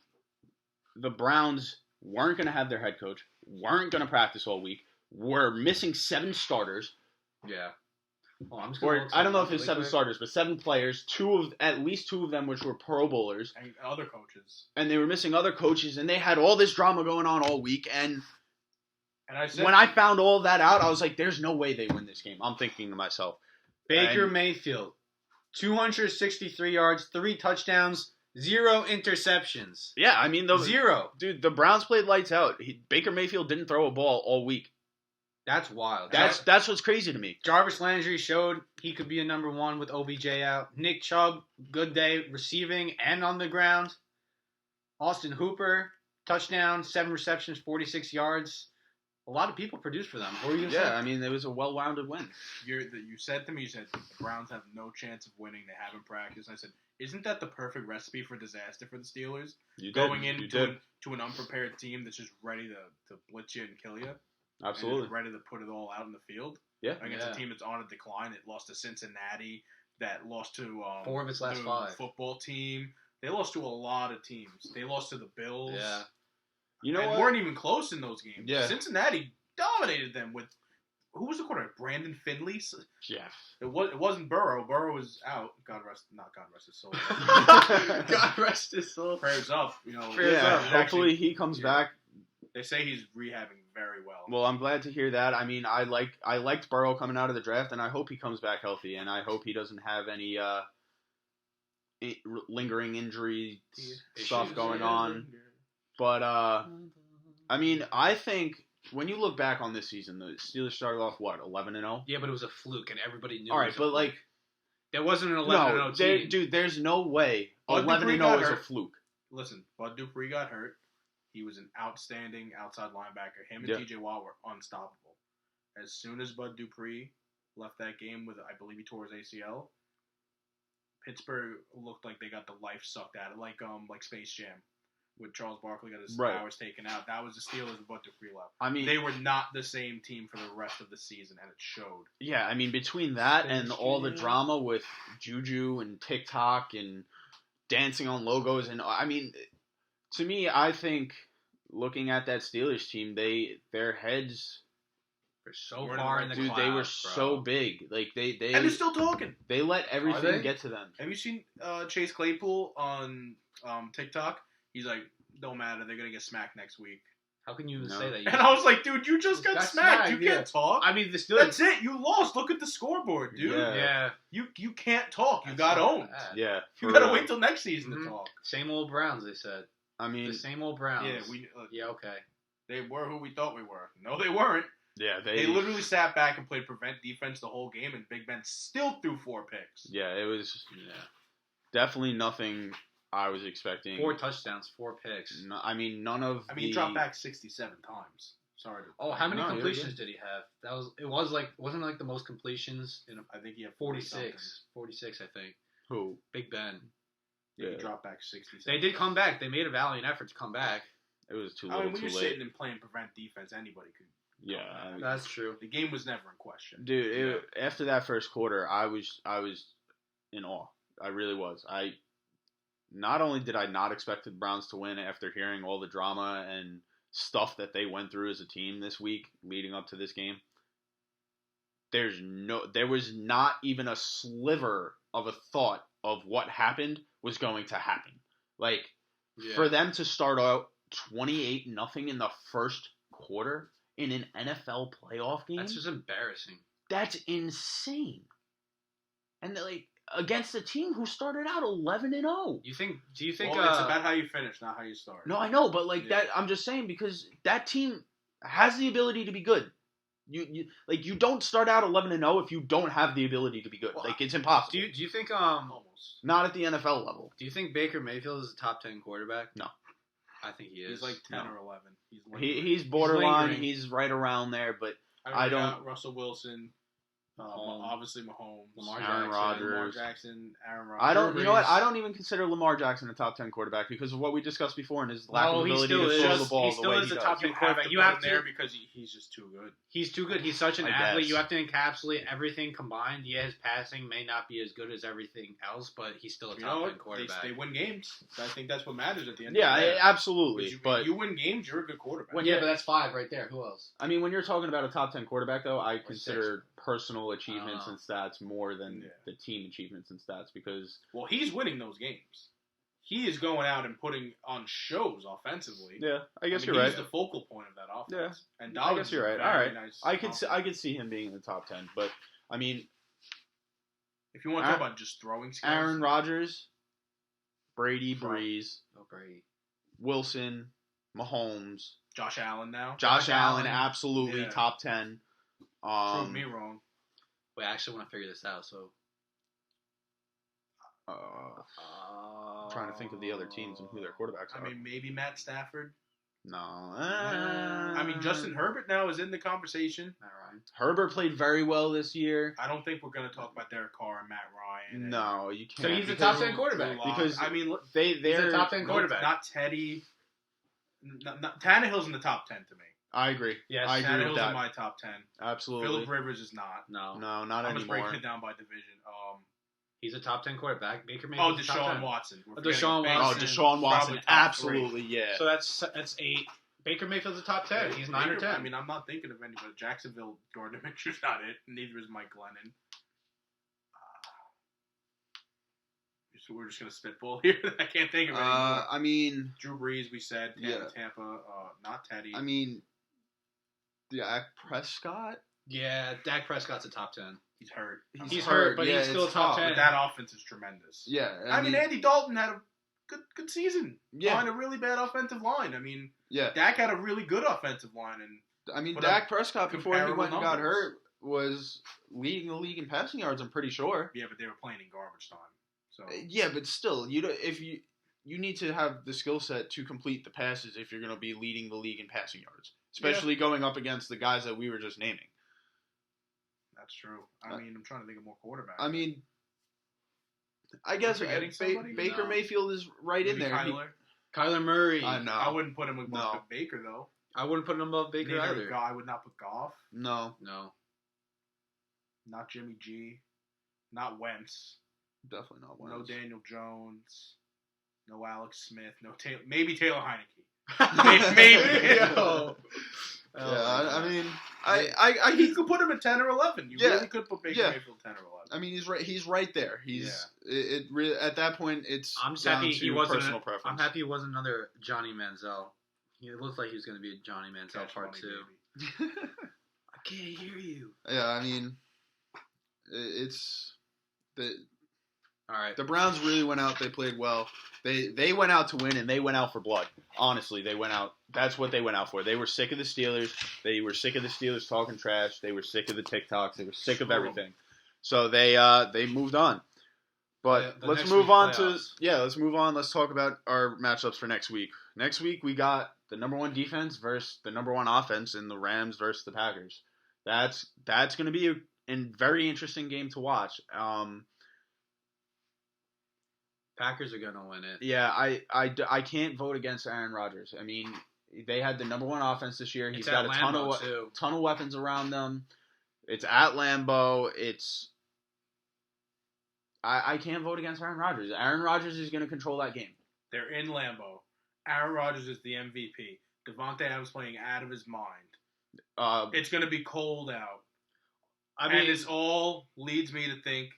the Browns weren't going to have their head coach, weren't going to practice all week, were missing 7 starters. Yeah. Oh, I'm just Or gonna I don't know if really it's 7 quick. starters, but 7 players. At least 2 of them, which were Pro Bowlers, And other coaches. and they were missing other coaches, and they had all this drama going on all week. And I said, when I found all of that out, I was like, "There's no way they win this game." I'm thinking to myself, Baker Mayfield, 263 yards, 3 touchdowns, 0 interceptions. "Yeah, I mean, 0. dude, the Browns played lights out. Baker Mayfield didn't throw a ball all week. That's wild. That's what's crazy to me. Jarvis Landry showed he could be a number 1 with OBJ out. Nick Chubb, good day receiving and on the ground. Austin Hooper, touchdown, 7 receptions, 46 yards. A lot of people produced for them. What were you going to say? Yeah, I mean, it was a well-rounded win. you said to me, the Browns have no chance of winning. They haven't practiced. I said, isn't that the perfect recipe for disaster for the Steelers? You Going did. into an unprepared team that's just ready to blitz you and kill you. Absolutely. And ready to put it all out in the field. Yeah. Against a team that's on a decline. It lost to Cincinnati. That lost to 4 of its last the 5. football team. They lost to a lot of teams. They lost to the Bills. Yeah. You know and what? weren't even close in those games. Yeah. Cincinnati dominated them with who was the quarterback? Brandon Finley. Yeah. It wasn't Burrow. Burrow was out. God rest his soul. God rest his soul. Prayers up. Prayers up. Hopefully he comes back. They say he's rehabbing very well. Well, I'm glad to hear that. I mean, I liked Burrow coming out of the draft, and I hope he comes back healthy, and I hope he doesn't have any lingering injury stuff going on. But I mean, I think when you look back on this season, the Steelers started off 11-0. Yeah, but it was a fluke, and everybody knew. All right, but like, there wasn't an 11-0 team. Dude, there's no way Bud 11-0 is a hurt. fluke. Listen, Bud Dupree got hurt. He was an outstanding outside linebacker. Him and TJ Watt were unstoppable. As soon as Bud Dupree left that game with, I believe he tore his ACL, Pittsburgh looked like they got the life sucked out of it, like Space Jam, with Charles Barkley got his powers taken out. That was the Steelers with Bud Dupree left. I mean, they were not the same team for the rest of the season, and it showed. Yeah, I mean, between that and all the drama with Juju and TikTok and dancing on logos, and I mean, to me, I think looking at that Steelers team, their heads were so far in the clouds, they were so big. Like they and they're still talking. They let everything get to them. Have you seen Chase Claypool on TikTok? He's like, don't matter, they're gonna get smacked next week. How can you say that? And I was like, dude, you just got smacked. You can't talk. I mean, the Steelers. That's it. You lost. Look at the scoreboard, dude. Yeah. You can't talk. You got owned. Yeah. You got to wait till next season to talk. Same old Browns, they said. I mean, the same old Browns. Yeah, okay. They were who we thought we were. No, they weren't. Yeah, they literally sat back and played prevent defense the whole game, and Big Ben still threw 4 picks. Yeah, it was definitely nothing I was expecting. 4 touchdowns, 4 picks. No, I mean, none of. He dropped back 67 times. Sorry. How many completions did he have? Wasn't like the most completions in I think he had 46. 46, I think. Who? Big Ben. Yeah. He dropped back 67. They did come back. They made a valiant effort to come back. It was too little, when too you're late. sitting and playing prevent defense, anybody could. Yeah, that's true. The game was never in question, dude. After that first quarter, I was in awe. I really was. Not only did I not expect the Browns to win after hearing all the drama and stuff that they went through as a team this week leading up to this game, there was not even a sliver of a thought of what happened was going to happen. Like, for them to start out 28-0 in the first quarter in an NFL playoff game, that's just embarrassing. That's insane. And against a team who started out 11-0. Do you think? Well, it's about how you finish, not how you start. No, I know, but that I'm just saying because that team has the ability to be good. You don't start out 11-0 if you don't have the ability to be good. Well, it's impossible. Do you think almost not at the NFL level? Do you think Baker Mayfield is a top 10 quarterback? No, I think he is. He's like 10 or 11. He's borderline. He's right around there, but I don't. Russell Wilson. Obviously Mahomes, Aaron Rodgers, Lamar Jackson, Aaron Rodgers. I don't. You know what? I don't even consider Lamar Jackson a top 10 quarterback because of what we discussed before and his lack of ability to throw the ball. He still is a top 10 quarterback. You have to there because he's just too good. He's too good. He's such an athlete. You have to encapsulate everything combined. Yeah, his passing may not be as good as everything else, but he's still a top 10 quarterback. They win games. I think that's what matters at the end. Yeah, of the day. absolutely. But you win games, you're a good quarterback. But that's 5 right there. Who else? I mean, when you're talking about a top 10 quarterback, though, I consider personal achievements and stats more than Yeah. the team achievements and stats because Well, he's winning those games. He is going out and putting on shows offensively. yeah, I guess mean, you're he's right. the focal point of that offense. Yeah, And I guess you're right. All right, nice I could see him being in the top 10, but I mean, if you want to talk about just throwing skills, Aaron Rodgers, Brady, Breeze, Brady, Wilson, Mahomes, Josh Allen now. Josh Allen, absolutely Yeah. top 10. Prove me wrong. Wait, I actually want to figure this out. So, I'm trying to think of the other teams and who their quarterbacks are. I mean, maybe Matt Stafford. No. I mean, Justin Herbert now is in the conversation. Matt Ryan. Herbert played very well this year. I don't think we're going to talk about Derek Carr and Matt Ryan. And No, you can't. So he's a because top 10 quarterback. Drew Lock. because I mean, look, He's they're a top 10 quarterback. Not Teddy. Tannehill's in the top 10 to me. I agree. Yes, I agree with Tannehill's that. in my top 10. Absolutely. Phillip Rivers is not. No, No, not I'm just anymore. breaking it down by division. he's a top 10 quarterback. Baker Oh, Mayfield's top Deshaun 10. Watson. We're Deshaun forgetting Oh, Watson. Deshaun Watson, Probably top absolutely, yeah. So that's 8. Baker Mayfield's a top 10. He's 9 or Baker- 10. I mean, I'm not thinking of anybody. Jacksonville, Gardner Minshew's not it. Neither is Mike Glennon. So we're just gonna spitball here. I can't think of any. I mean, Drew Brees, we said. Yeah. Tampa, not Teddy. I mean, Dak Prescott. Yeah, Dak Prescott's a top 10. he's hurt. He's hurt, but yeah, he's still it's top tough. 10. But that offense is tremendous. Yeah, I mean, Andy Dalton had a good season. Yeah. On a really bad offensive line. I mean, yeah. Dak had a really good offensive line, and I mean, Put Dak up Prescott before he comparable went and got numbers. hurt was leading the league in passing yards. I'm pretty sure. yeah, but they were playing in garbage time. So Yeah, but still, you need to have the skill set to complete the passes if you're going to be leading the league in passing yards, especially going up against the guys that we were just naming. that's true. I mean, I'm trying to think of more quarterbacks. I mean, I guess forgetting somebody? Baker No. Mayfield is right Maybe in there. Kyler Murray. I know. I wouldn't put him with No. Baker though. I wouldn't put him above Baker Neither either. I would not put Goff. No, No. Not Jimmy G. Not Wentz. definitely not one. No Daniel Jones. No Alex Smith. No Taylor. Maybe Taylor Heineke. Maybe. Yo. Yeah, I mean, I You could put him at 10 or 11. You Yeah. really could put Baker Yeah. Mayfield 10 or 11. I mean, he's right. He's right there. It really at that point. It's I'm just down happy to he wasn't. personal preference. I'm happy he wasn't another Johnny Manziel. It looked like he was going to be a Johnny Manziel Cash part money, 2. baby. I can't hear you. Yeah, I mean, it's All right. the Browns really went out. They played well. They went out to win, and they went out for blood. Honestly, they went out. That's what they went out for. They were sick of the Steelers. They were sick of the Steelers talking trash. They were sick of the TikToks. They were sick of everything. So they moved on. But The let's next move week on playoffs. let's move on. Let's talk about our matchups for next week. Next week we got the number 1 defense versus the number 1 offense in the Rams versus the Packers. That's going to be a very interesting game to watch. Packers are going to win it. Yeah, I can't vote against Aaron Rodgers. I mean, they had the number 1 offense this year. He's It's got at a ton Lambeau, of too. ton of weapons around them. It's at Lambeau. I can't vote against Aaron Rodgers. Aaron Rodgers is going to control that game. They're in Lambeau. Aaron Rodgers is the MVP. Devontae Adams playing out of his mind. It's going to be cold out. I mean, and this all leads me to think,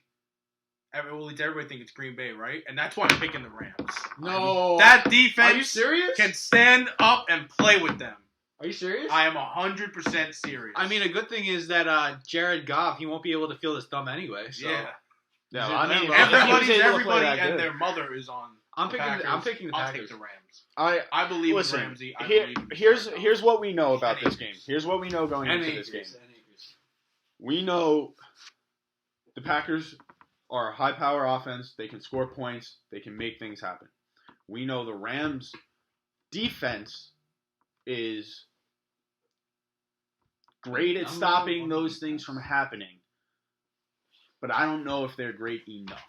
leads everybody to think it's Green Bay, right? And that's why I'm picking the Rams. no. That Are you defense serious? can stand up and play with them. Are you serious? I am 100% serious. I mean, a good thing is that Jared Goff, he won't be able to feel his thumb anyway. So. yeah. Yeah, He's I in mean, Lambeau. I think he was able to play Everybody that and good. their mother is on. I'm picking the I'll Packers. take the Rams. I believe Listen, in Ramsey. I believe in here's what we know about And this game. Here's what we know going And into this game. Akers, and Akers. We know the Packers are a high-power offense. They can score points. They can make things happen. We know the Rams' defense is great at stopping those things from happening. But I don't know if they're great enough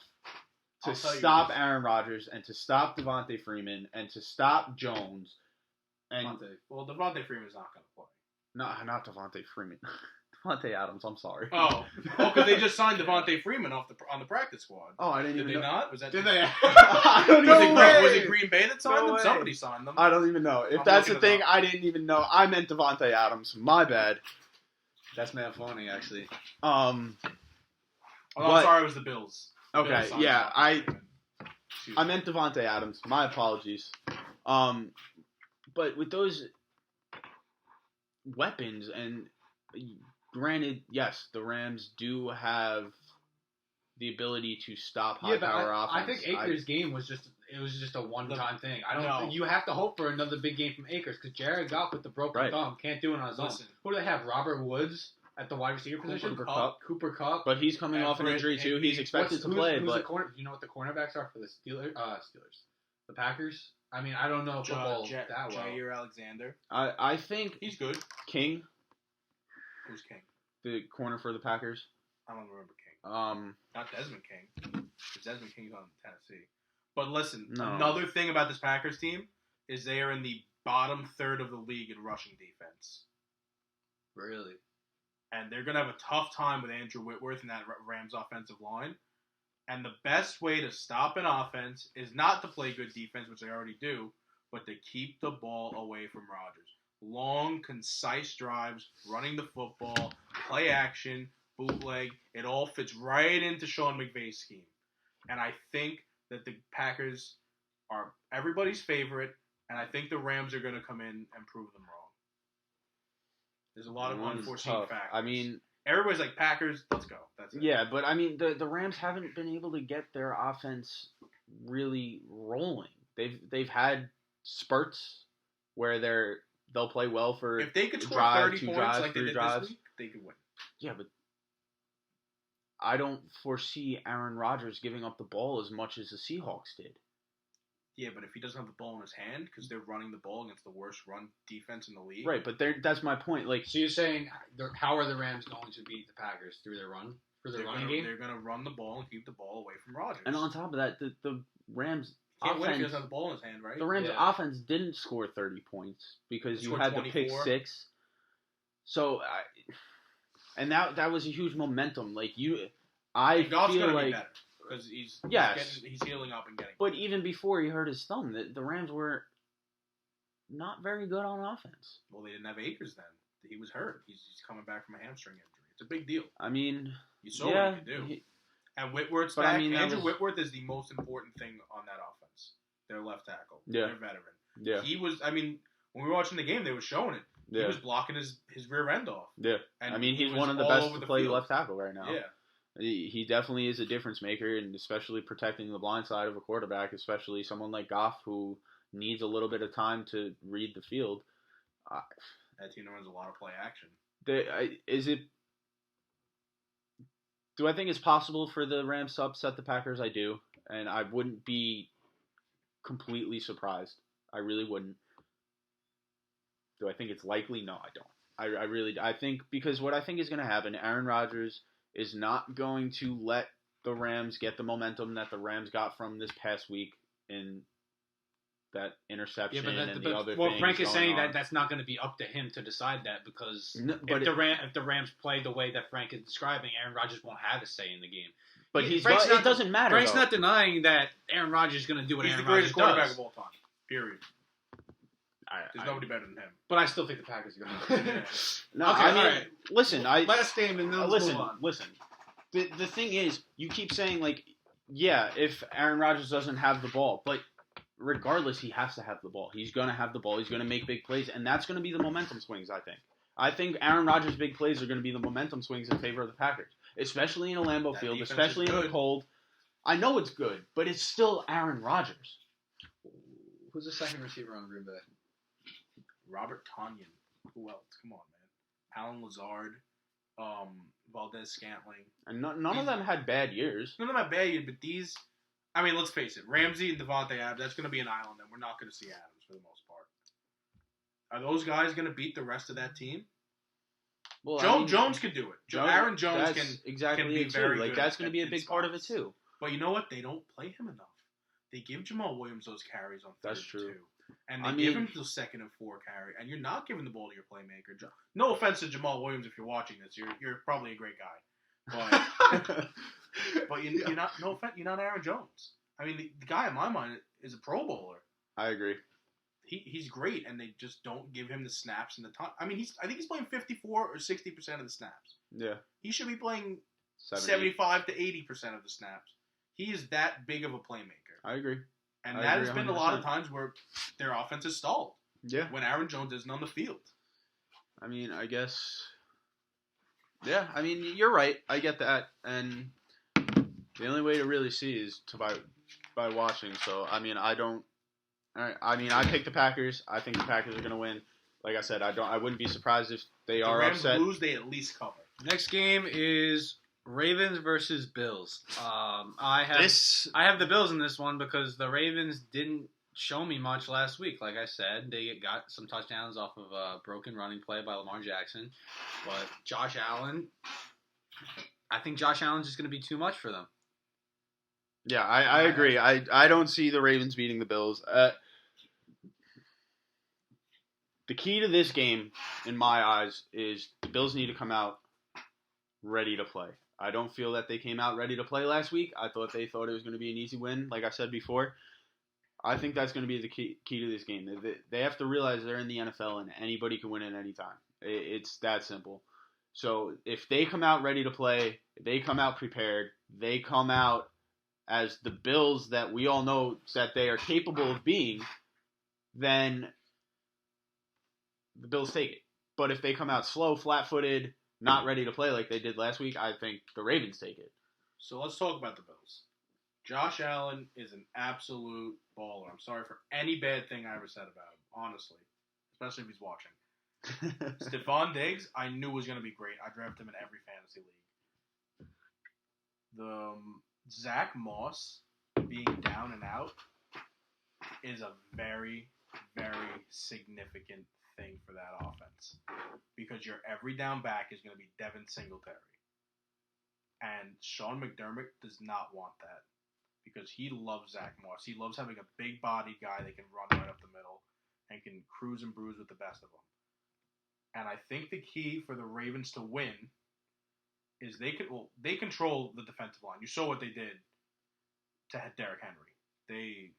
to I'll tell you stop this. Aaron Rodgers and to stop Devontae Freeman and to stop Jones. And Well, Devontae Freeman's not going to play. no, not Devontae Freeman. Devontae Adams, I'm sorry. Oh, because they just signed Devontae Freeman on the practice squad. Oh, I didn't Did even they know. not? Was that? Did they? I don't Was, know. was it Green Bay that signed No them? way. Somebody signed them. I don't even know. If I'm that's the looking it thing, up. I didn't even know. I meant Devontae Adams. My bad. That's mad funny, actually. I'm But- sorry, it was the Bills. The Okay, Bills signed yeah, Devontae Adams. Excuse I me. meant Devontae Adams. My apologies. But with those weapons, and granted, yes, the Rams do have the ability to stop high power offense. I think Akers' game was just a one-time thing. I don't No. think you have to hope for another big game from Akers because Jared Goff with the broken thumb can't do it on his own. Listen. Who do they have? Robert Woods at the wide receiver position. Cooper Kupp. But he's coming off an injury too. He's expected to play. Who's But the corner? Do you know what the cornerbacks are for the Steelers? The Packers. I mean, I don't know football that well. Jair Alexander. I think He's good. King, Who's King? the corner for the Packers. I don't remember King. Not Desmond King. Because Desmond King's on Tennessee. But listen, another thing about this Packers team is they are in the bottom third of the league in rushing defense. Really? And they're going to have a tough time with Andrew Whitworth and that Rams offensive line. And the best way to stop an offense is not to play good defense, which they already do, but to keep the ball away from Rodgers. Long, concise drives, running the football, play action, bootleg. It all fits right into Sean McVay's scheme. And I think that the Packers are everybody's favorite, and I think the Rams are going to come in and prove them wrong. There's a lot of unforeseen factors. I mean, everybody's like, Packers, let's go. That's it. Yeah, but I mean, the Rams haven't been able to get their offense really rolling. They've had spurts where they'll play well for if they could score drive, 30 two points drives, like they three did drives. this week, they could win. Yeah, but I don't foresee Aaron Rodgers giving up the ball as much as the Seahawks did. Yeah, but if he doesn't have the ball in his hand because they're running the ball against the worst run defense in the league. Right, but that's my point. Like, so you're saying how are the Rams going to beat the Packers through their run? Running game? They're going to run the ball and keep the ball away from Rodgers. And on top of that, the Rams can't win if he offense, doesn't have the ball in his hand, right? the Rams offense didn't score 30 points because you had 24. The pick six. So, that was a huge momentum. Like I Goff's feel gonna like be better because he's healing up and getting. But even before he hurt his thumb, the Rams were not very good on offense. Well, they didn't have Akers then. He was hurt. He's coming back from a hamstring injury. It's a big deal. I mean, you saw what he could do. And Whitworth's back. Andrew Whitworth is the most important thing on that offense. Their left tackle. Yeah. Their veteran. Yeah. He was. I mean, when we were watching the game, they were showing it. Yeah. He was blocking his rear end off. Yeah. And I mean, he's one of the best to play left tackle right now. Yeah. He definitely is a difference maker, and especially protecting the blind side of a quarterback, especially someone like Goff who needs a little bit of time to read the field. That team runs a lot of play action. Do I think it's possible for the Rams to upset the Packers? I do, and I wouldn't be completely surprised. I really wouldn't. Do I think it's likely? No, I don't. I think because what I think is going to happen, Aaron Rodgers is not going to let the Rams get the momentum that the Rams got from this past week in that interception and the other things. Well, Frank is saying that that's not going to be up to him to decide that because if the Rams play the way that Frank is describing, Aaron Rodgers won't have a say in the game. But it doesn't matter. Frank's not denying that Aaron Rodgers is going to do what Aaron Rodgers does. He's the greatest quarterback of all time. Period. There's nobody better than him. But I still think the Packers are going to win. No, okay, I mean, right. Listen. Last game and then listen. The thing is, you keep saying like, yeah, if Aaron Rodgers doesn't have the ball, but regardless, he has to have the ball. He's going to have the ball. He's going to make big plays, and that's going to be the momentum swings. I think Aaron Rodgers' big plays are going to be the momentum swings in favor of the Packers, especially in a Lambeau Field, especially in the cold. I know it's good, but it's still Aaron Rodgers. Who's the second receiver on Green Bay? Robert Tonyan. Who else? Come on, man. Alan Lazard, Valdez Scantling. And none of them had bad years. None of them had bad years, but these... I mean, let's face it. Ramsey and Devontae Adams, that's going to be an island, and we're not going to see Adams for the most part. Are those guys going to beat the rest of that team? Well, Jones could do it. Aaron Jones can be very good. That's going to be a big part of it, too. But you know what? They don't play him enough. They give Jamal Williams those carries on third and two. And they give him the 2nd and 4 carry, and you're not giving the ball to your playmaker. No offense to Jamal Williams if you're watching this, you're probably a great guy, but you're not. No offense, you're not Aaron Jones. I mean, the guy in my mind is a Pro Bowler. I agree. he's great, and they just don't give him the snaps and the time. I mean, I think he's playing 54 or 60% of the snaps. Yeah. He should be playing 70. 75 to 80% of the snaps. He is that big of a playmaker. I agree. And I that agree has been 100%. a lot of times where their offense is stalled. Yeah. When Aaron Jones isn't on the field. I mean, I guess. Yeah, I mean, you're right. I get that, and the only way to really see is by watching. So, I mean, I don't. All right, I mean, I picked the Packers. I think the Packers are going to win. Like I said, I wouldn't be surprised if they are Rams upset. lose, they at least cover. Next game is Ravens versus Bills. I have the Bills in this one because the Ravens didn't show me much last week. Like I said, they got some touchdowns off of a broken running play by Lamar Jackson. But Josh Allen, I think Josh Allen's just going to be too much for them. Yeah, I agree. I don't see the Ravens beating the Bills. The key to this game, in my eyes, is the Bills need to come out ready to play. I don't feel that they came out ready to play last week. I thought it was going to be an easy win, like I said before. I think that's going to be the key to this game. They have to realize they're in the NFL and anybody can win at any time. It's that simple. So if they come out ready to play, they come out prepared, they come out as the Bills that we all know that they are capable of being, then the Bills take it. But if they come out slow, flat-footed, not ready to play like they did last week, I think the Ravens take it. So let's talk about the Bills. Josh Allen is an absolute baller. I'm sorry for any bad thing I ever said about him, honestly, especially if he's watching. Stephon Diggs, I knew was going to be great. I drafted him in every fantasy league. The Zach Moss being down and out is a very, very significant thing for that offense because your every down back is going to be Devin Singletary. And Sean McDermott does not want that because he loves Zach Moss. He loves having a big body guy that can run right up the middle and can cruise and bruise with the best of them. And I think the key for the Ravens to win is they control the defensive line. You saw what they did to Derrick Henry. They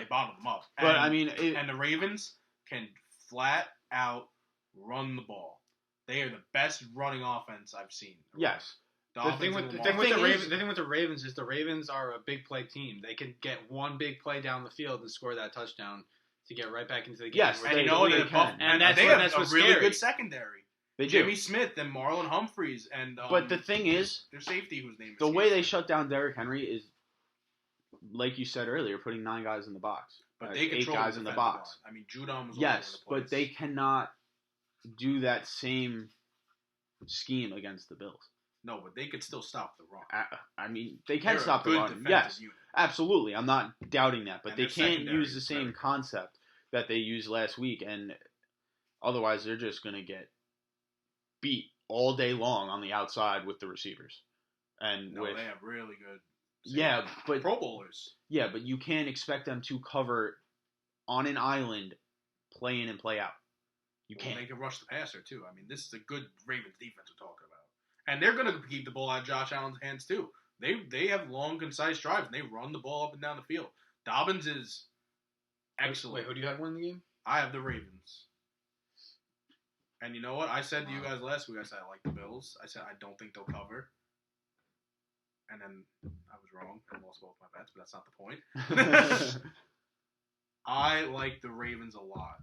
bottled them up. But and the Ravens can flat out run the ball. They are the best running offense I've seen. Yes. The thing with the Ravens is the Ravens are a big play team. They can get one big play down the field and score that touchdown to get right back into the game. Yes, and they have a really good secondary. They do. Jimmy Smith and Marlon Humphreys and but the thing is, their safety whose name is the way they shut down Derrick Henry is, like you said earlier, putting 9 guys in the box. But they 8 guys in the box. Line. I mean, Judon was yes, all over the place. but they cannot do that same scheme against the Bills. No, but they could still stop the run. I mean, they can stop the run. Yes, unit. Absolutely. I'm not doubting that. But they can't use the same concept that they used last week. And otherwise, they're just going to get beat all day long on the outside with the receivers. And they have really good. Yeah, but Pro Bowlers. Yeah, but you can't expect them to cover on an island, play in and play out. You can't. They can rush the passer, too. I mean, this is a good Ravens defense we're talking about. And they're going to keep the ball out of Josh Allen's hands, too. They have long, concise drives, and they run the ball up and down the field. Dobbins is excellent. Wait, who do you have winning the game? I have the Ravens. And you know what? I said to you guys last week, I said I like the Bills. I said I don't think they'll cover. And then I was wrong. I lost both my bets, but that's not the point. I like the Ravens a lot.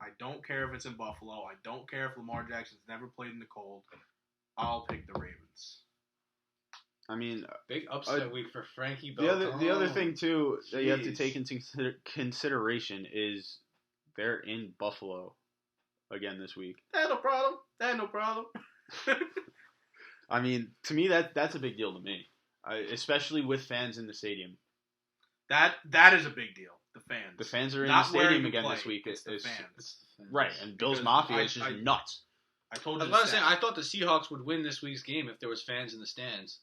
I don't care if it's in Buffalo. I don't care if Lamar Jackson's never played in the cold. I'll pick the Ravens. I mean, big upset week for Frankie Bell. The other thing too that you have to take into consideration is they're in Buffalo again this week. That no problem. I mean, to me that's a big deal to me, especially with fans in the stadium. That is a big deal. The fans are in the stadium again this week. It's the fans. Right, and Bills Mafia is just nuts. I told you. I thought the Seahawks would win this week's game if there was fans in the stands.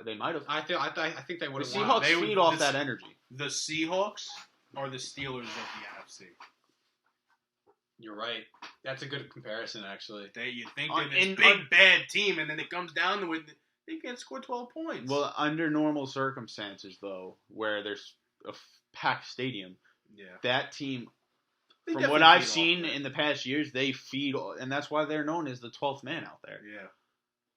They might have. I think they would have. The Seahawks feed off that energy. The Seahawks are the Steelers of the NFC. You're right. That's a good comparison, actually. You think they're this big bad team, and then it comes down to it. They can't score 12 points. Well, under normal circumstances, though, where there's a packed stadium, that team From definitely what I've feed off seen of it. in the past years, they feed, and that's why they're known as the 12th man out there. Yeah.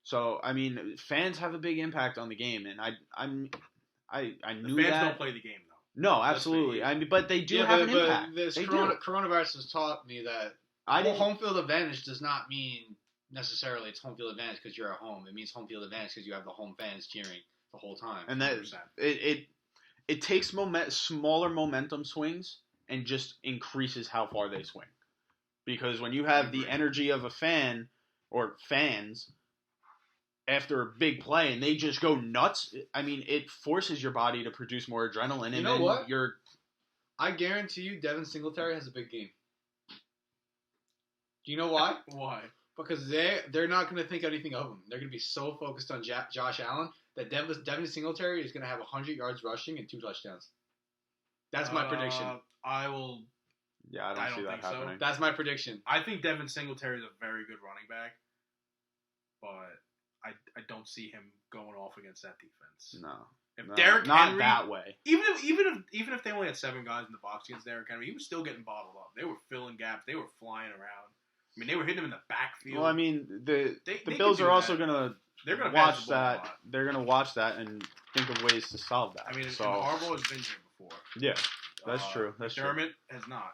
So I mean, fans have a big impact on the game, and I The knew fans that. don't play the game though. No, absolutely. I mean, but they do Yeah, have but, an impact. This They coronavirus has taught me that I didn't. home field advantage does not mean necessarily it's home field advantage because you're at home. It means home field advantage because you have the home fans cheering the whole time. And that 100%. it takes smaller momentum swings and just increases how far they swing. Because when you have the energy of a fan or fans after a big play and they just go nuts, I mean, it forces your body to produce more adrenaline. You And know then what? I guarantee you Devin Singletary has a big game. Do you know why? Why? Because they're not going to think anything of him. They're going to be so focused on Josh Allen that Devin Singletary is going to have 100 yards rushing and 2 touchdowns. That's my prediction. I will. Yeah, I don't see that think so. happening. That's my prediction. I think Devin Singletary is a very good running back, but I don't see him going off against that defense. No. If No, Derrick not Henry, that way. even if they only had 7 guys in the box against Derrick Henry, he was still getting bottled up. They were filling gaps. They were flying around. I mean, they were hitting him in the backfield. Well, I mean, the They Bills can are do also that. gonna They're going to pass watch the ball a that. lot. They're gonna watch that and think of ways to solve that. I mean, so and Harbaugh has been here before. yeah, that's true. That's true. McDermott has not.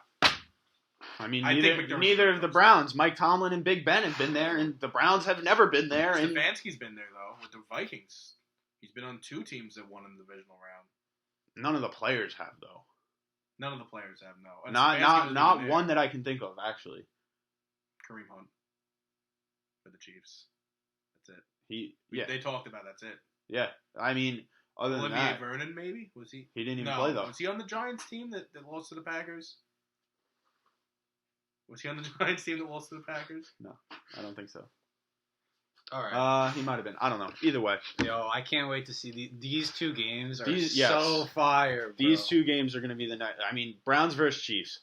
I mean, I think McDermott's neither gonna of the go. Browns, Mike Tomlin and Big Ben, have been there, and the Browns have never been there. And Stefanski's been there though with the Vikings. He's been on 2 teams that won in the divisional round. none of the players have though. None of the players have no. And Stefanski Not wasn't not even one there. that I can think of actually. Kareem Hunt for the Chiefs. That's it. Yeah, They talked about that's it. yeah. I mean, other than Olivier that, Vernon maybe was he? he didn't even No, play though. was he on the Giants team that lost to the Packers? Was he on the Giants team that lost to the Packers? I don't think so. All right. He might have been. I don't know. Either way, Yo, I can't wait to see these 2 games are These- yes. so fire, bro. these 2 games are going to be the night. I mean, Browns versus Chiefs.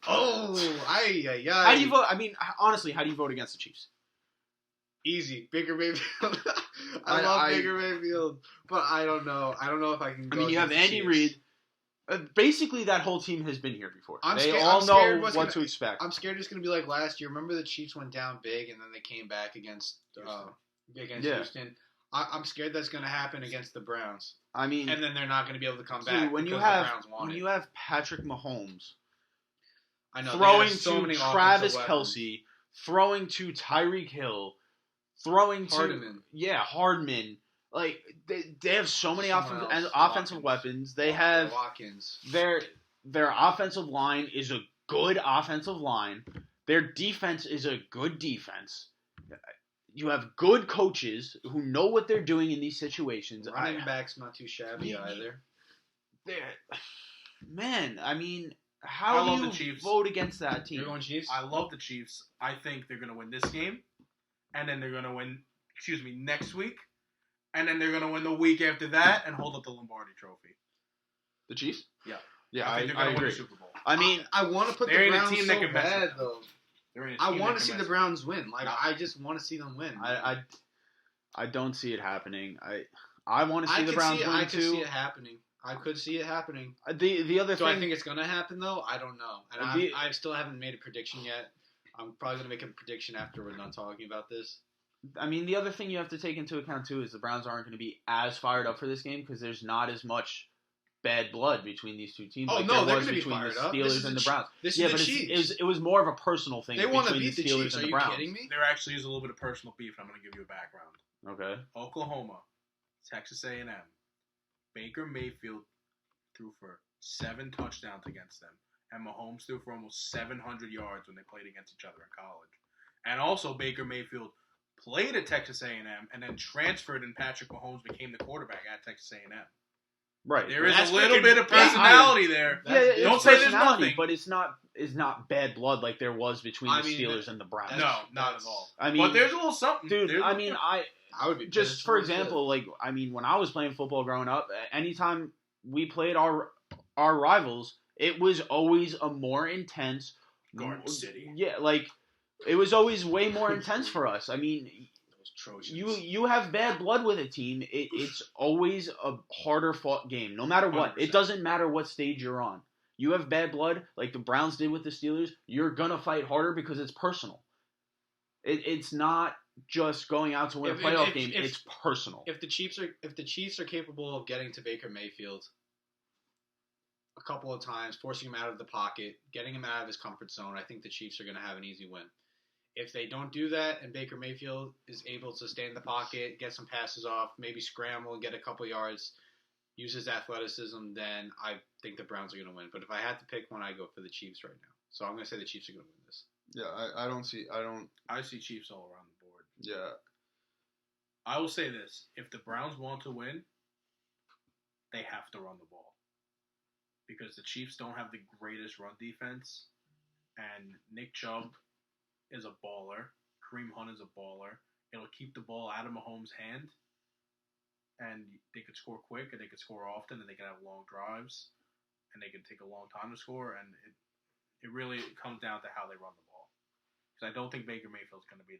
Oh, ay. How do you vote? I mean, honestly, how do you vote against the Chiefs? Easy. Baker Mayfield. I- I love I- Baker Mayfield, but I don't know. I don't know if I can I go mean, you have against the Andy Chiefs. Reid. Basically, that whole team has been here before. I'm They scared- all I'm scared know what's what gonna- to expect. I'm scared it's going to be like last year. Remember the Chiefs went down big and then they came back against Yeah. Houston. I'm scared that's going to happen against the Browns, I mean, and then they're not going to be able to come dude, back when because you have the Browns want when it. you have Patrick Mahomes I know they throwing have so to many Travis offensive weapons. Kelsey, throwing to Tyreek Hill, throwing to Hardman. Like they have so many Someone else. offensive Watkins. weapons. They have Watkins. their offensive line is a good offensive line. Their defense is a good defense. You have good coaches who know what they're doing in these situations. Running back's not too shabby either. Man, I mean, I how love do the you Chiefs. vote against that team? You're going Chiefs? I love the Chiefs. I think they're going to win this game, and then they're going to win. Next week, and then they're going to win the week after that and hold up the Lombardi Trophy. The Chiefs? Yeah. Yeah, I think they're going to win agree. the Super Bowl. I mean, I want to put There the ain't a Browns team so that can mess with bad them. though. There ain't a I team want that to see can the mess Browns win. Like No. I just want to see them win. I don't see it happening. I want to see the could Browns see it, win I could too. see it happening. I could see it happening. The other Do thing, I think it's gonna happen though? I don't know, and I still haven't made a prediction yet. I'm probably gonna make a prediction after we're done talking about this. I mean, the other thing you have to take into account too is the Browns aren't going to be as fired up for this game because there's not as much bad blood between these 2 teams. Oh, like no, there they're was gonna be between fired the up. This Steelers is and the the Browns. This Yeah, is but the Chiefs. it was more of a personal thing They want to between beat the Steelers Chiefs. and Are the you Browns. kidding me? There actually is a little bit of personal beef, and I'm going to give you a background. Okay. Oklahoma, Texas A&M, Baker Mayfield threw for 7 touchdowns against them, and Mahomes threw for almost 700 yards when they played against each other in college. And also, Baker Mayfield played at Texas A&M and then transferred, and Patrick Mahomes became the quarterback at Texas A&M. Right. There is That's a little freaking- bit of personality there. Yeah, it's Don't say there's personality, nothing. but it's not bad blood like there was between I the mean, Steelers and the Browns. No, not at all. I mean, But there's a little something. dude. There's I mean, I would be just pissed for if it was example, like I mean, when I was playing football growing up, anytime we played our rivals, it was always a more intense Garden City. Yeah, like it was always way more intense for us. I mean, those Trojans. you have bad blood with a team. It's always a harder fought game, no matter what. 100%. It doesn't matter what stage you're on. you have bad blood, like the Browns did with the Steelers, you're going to fight harder because it's personal. It's not just going out to win a playoff game. It's personal. If the Chiefs are capable of getting to Baker Mayfield a couple of times, forcing him out of the pocket, getting him out of his comfort zone, I think the Chiefs are going to have an easy win. If they don't do that and Baker Mayfield is able to stay in the pocket, get some passes off, maybe scramble and get a couple yards, use his athleticism, then I think the Browns are going to win. But if I had to pick one, I go for the Chiefs right now. So I'm going to say the Chiefs are going to win this. Yeah, I see Chiefs all around the board. Yeah. I will say this. If the Browns want to win, they have to run the ball. Because the Chiefs don't have the greatest run defense. And Nick Chubb is a baller. Kareem Hunt is a baller. It'll keep the ball out of Mahomes' hand. And they could score quick, and they could score often, and they can have long drives. And they can take a long time to score. And it really comes down to how they run the ball. Because I don't think Baker Mayfield's going to be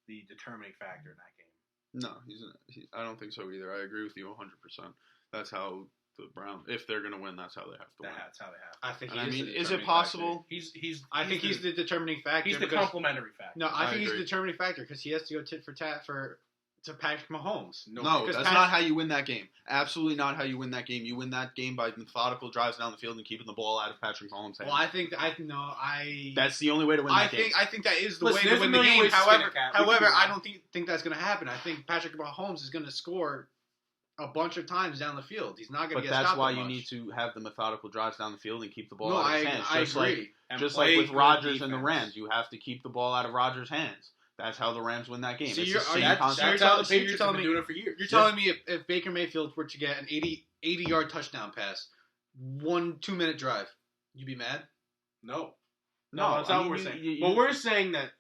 the determining factor in that game. No, I don't think so either. I agree with you 100%. That's how the Browns, if they're going to win, that's how they have to win. That's how they have to. I think. Is it possible? I think he's the determining factor. He's the complementary factor. No, I think he's the determining factor because he has to go tit for tat to Patrick Mahomes. No, that's not how you win that game. Absolutely not how you win that game. You win that game by methodical drives down the field and keeping the ball out of Patrick Mahomes' hands. Well, That's the only way to win that game. I think that is the way to win the game. However, I don't think that's going to happen. I think Patrick Mahomes is going to score a bunch of times down the field. He's not going to get stopped. But that's why you need to have the methodical drives down the field and keep the ball out of his hands. I agree. Just like with Rodgers and the Rams, you have to keep the ball out of Rodgers' hands. That's how the Rams win that game. So you're telling me doing it for years. You're telling me if Baker Mayfield were to get an 80-yard touchdown pass, 2-minute drive, you'd be mad? No, that's not what we're saying. But we're saying that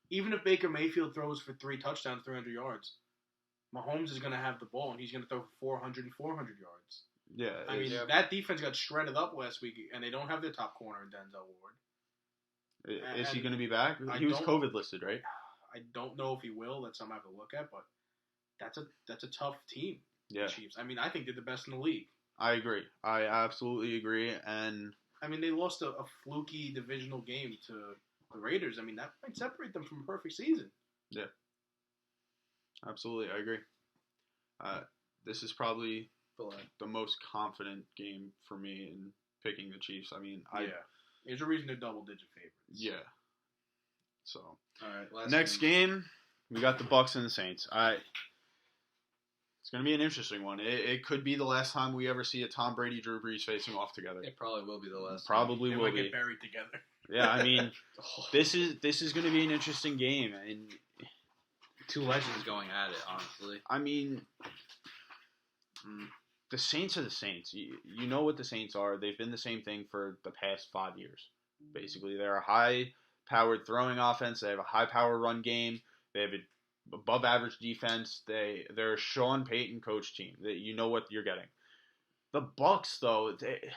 even if Baker Mayfield throws for 3 touchdowns, 300 yards, Mahomes is going to have the ball, and he's going to throw for 400 and 400 yards. Yeah. I mean, that defense got shredded up last week, and they don't have their top corner in Denzel Ward. Is he going to be back? He was COVID listed, right? I don't know if he will. That's something I have to look at, but that's a tough team. Yeah. The Chiefs. I mean, I think they're the best in the league. I agree. I absolutely agree. And I mean, they lost a fluky divisional game to the Raiders. I mean, that might separate them from a perfect season. Yeah. Absolutely, I agree. This is probably the most confident game for me in picking the Chiefs. I mean, there's a reason they're double-digit favorites. Yeah. So, all right. Next game, we got the Bucs and the Saints. It's going to be an interesting one. It could be the last time we ever see a Tom Brady, Drew Brees facing off together. It probably will be the last. Probably will be. Get buried together. Yeah, I mean, this is going to be an interesting game, and 2 legends going at it. Honestly, I mean, the Saints are the Saints. You know what the Saints are. They've been the same thing for the past 5 years. Basically, they're a high-powered throwing offense. They have a high-power run game. They have an above-average defense. They're a Sean Payton coach team. You know what you're getting. The Bucs, though,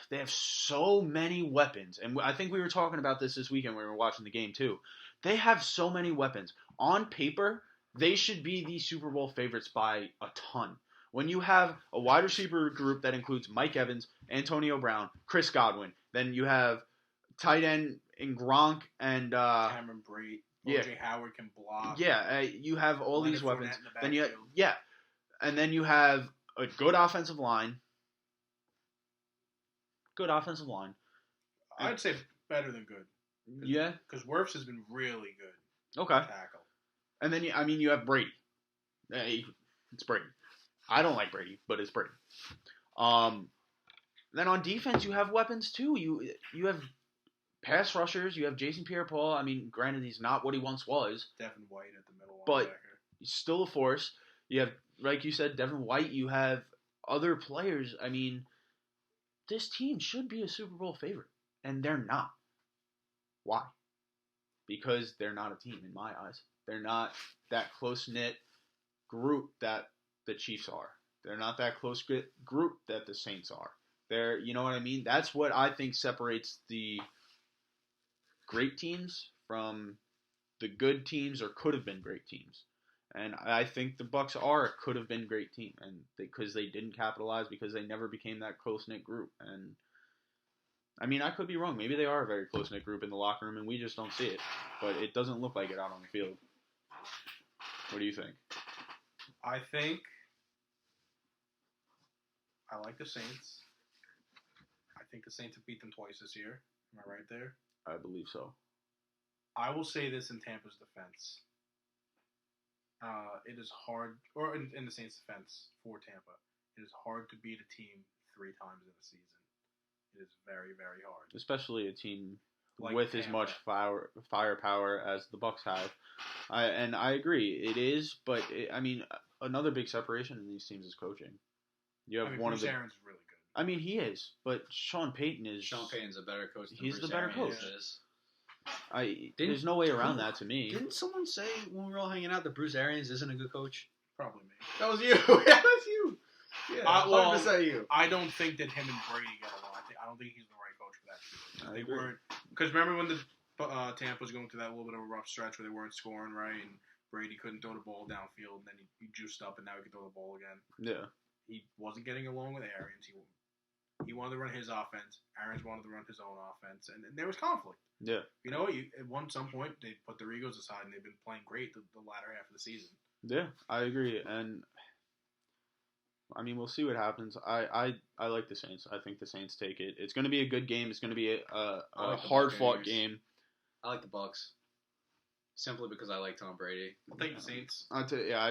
they have so many weapons, and I think we were talking about this weekend when we were watching the game too. They have so many weapons. On paper, they should be the Super Bowl favorites by a ton. When you have a wide receiver group that includes Mike Evans, Antonio Brown, Chris Godwin, then you have tight end in Gronk and Cameron Brate, O.J. Howard can block. Yeah, you have all these weapons. Then and then you have a good offensive line. Good offensive line. I'd say better than good. Yeah, because Wirfs has been really good. Okay. Tackle. And then you have Brady. It's Brady. I don't like Brady, but it's Brady. Then on defense, you have weapons too. You have pass rushers. You have Jason Pierre-Paul. I mean, granted, he's not what he once was. Devin White at the middle but he's still a force. You have, like you said, Devin White. You have other players. I mean, this team should be a Super Bowl favorite, and they're not. Why? Because they're not a team in my eyes. They're not that close-knit group that the Chiefs are. They're not that close-knit group that the Saints are. You know what I mean? That's what I think separates the great teams from the good teams or could have been great teams. And I think the Bucs are a could have been great team, and because they didn't capitalize, because they never became that close-knit group. And I mean, I could be wrong. Maybe they are a very close-knit group in the locker room, and we just don't see it. But it doesn't look like it out on the field. What do you think? I think I like the Saints. I think the Saints have beat them twice this year. Am I right there? I believe so. I will say this in Tampa's defense. It is hard, or in the Saints' defense for Tampa, it is hard to beat a team 3 times in a season. It is very, very hard. Especially a team Like with as Tampa. much firepower as the Bucs have. I agree. It is, but I mean, another big separation in these teams is coaching. You have one Bruce of the. Arians is really good. I mean, he is, but Sean Payton is. Sean Payton's a better coach. Than He's Bruce the better Arians coach. is. There's no way around that to me. Didn't someone say when we were all hanging out that Bruce Arians isn't a good coach? Probably me. That was you. That was you. Yeah, 100% you. I don't think that him and Brady get along. I don't think he's the right coach for that team. They weren't, because remember when the Tampa was going through that little bit of a rough stretch where they weren't scoring right, and Brady couldn't throw the ball downfield, and then he juiced up, and now he can throw the ball again. Yeah. He wasn't getting along with Arians. He wanted to run his offense. Arians wanted to run his own offense, and there was conflict. Yeah. You know, at some point they put their egos aside, and they've been playing great the latter half of the season. Yeah, I agree, and I mean, we'll see what happens. I like the Saints. I think the Saints take it. It's going to be a good game. It's going to be a hard-fought game. I like the Bucs, simply because I like Tom Brady. I'll take the Saints. I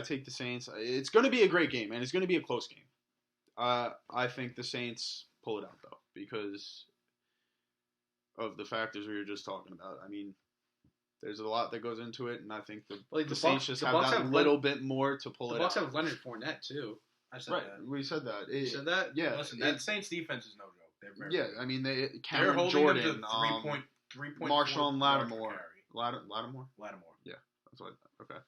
take the Saints. It's going to be a great game, and it's going to be a close game. I think the Saints pull it out, though, because of the factors we were just talking about. I mean, there's a lot that goes into it, and I think the Saints just have that little bit more to pull it out. The Bucs have Leonard Fournette, too. I said that. We said that. You said that? Yeah. Listen, that Saints defense is no joke. They're very good. I mean, they're holding Jordan, them to 3.4 Marshawn Lattimore. Lattimore? Yeah, that's what. Okay.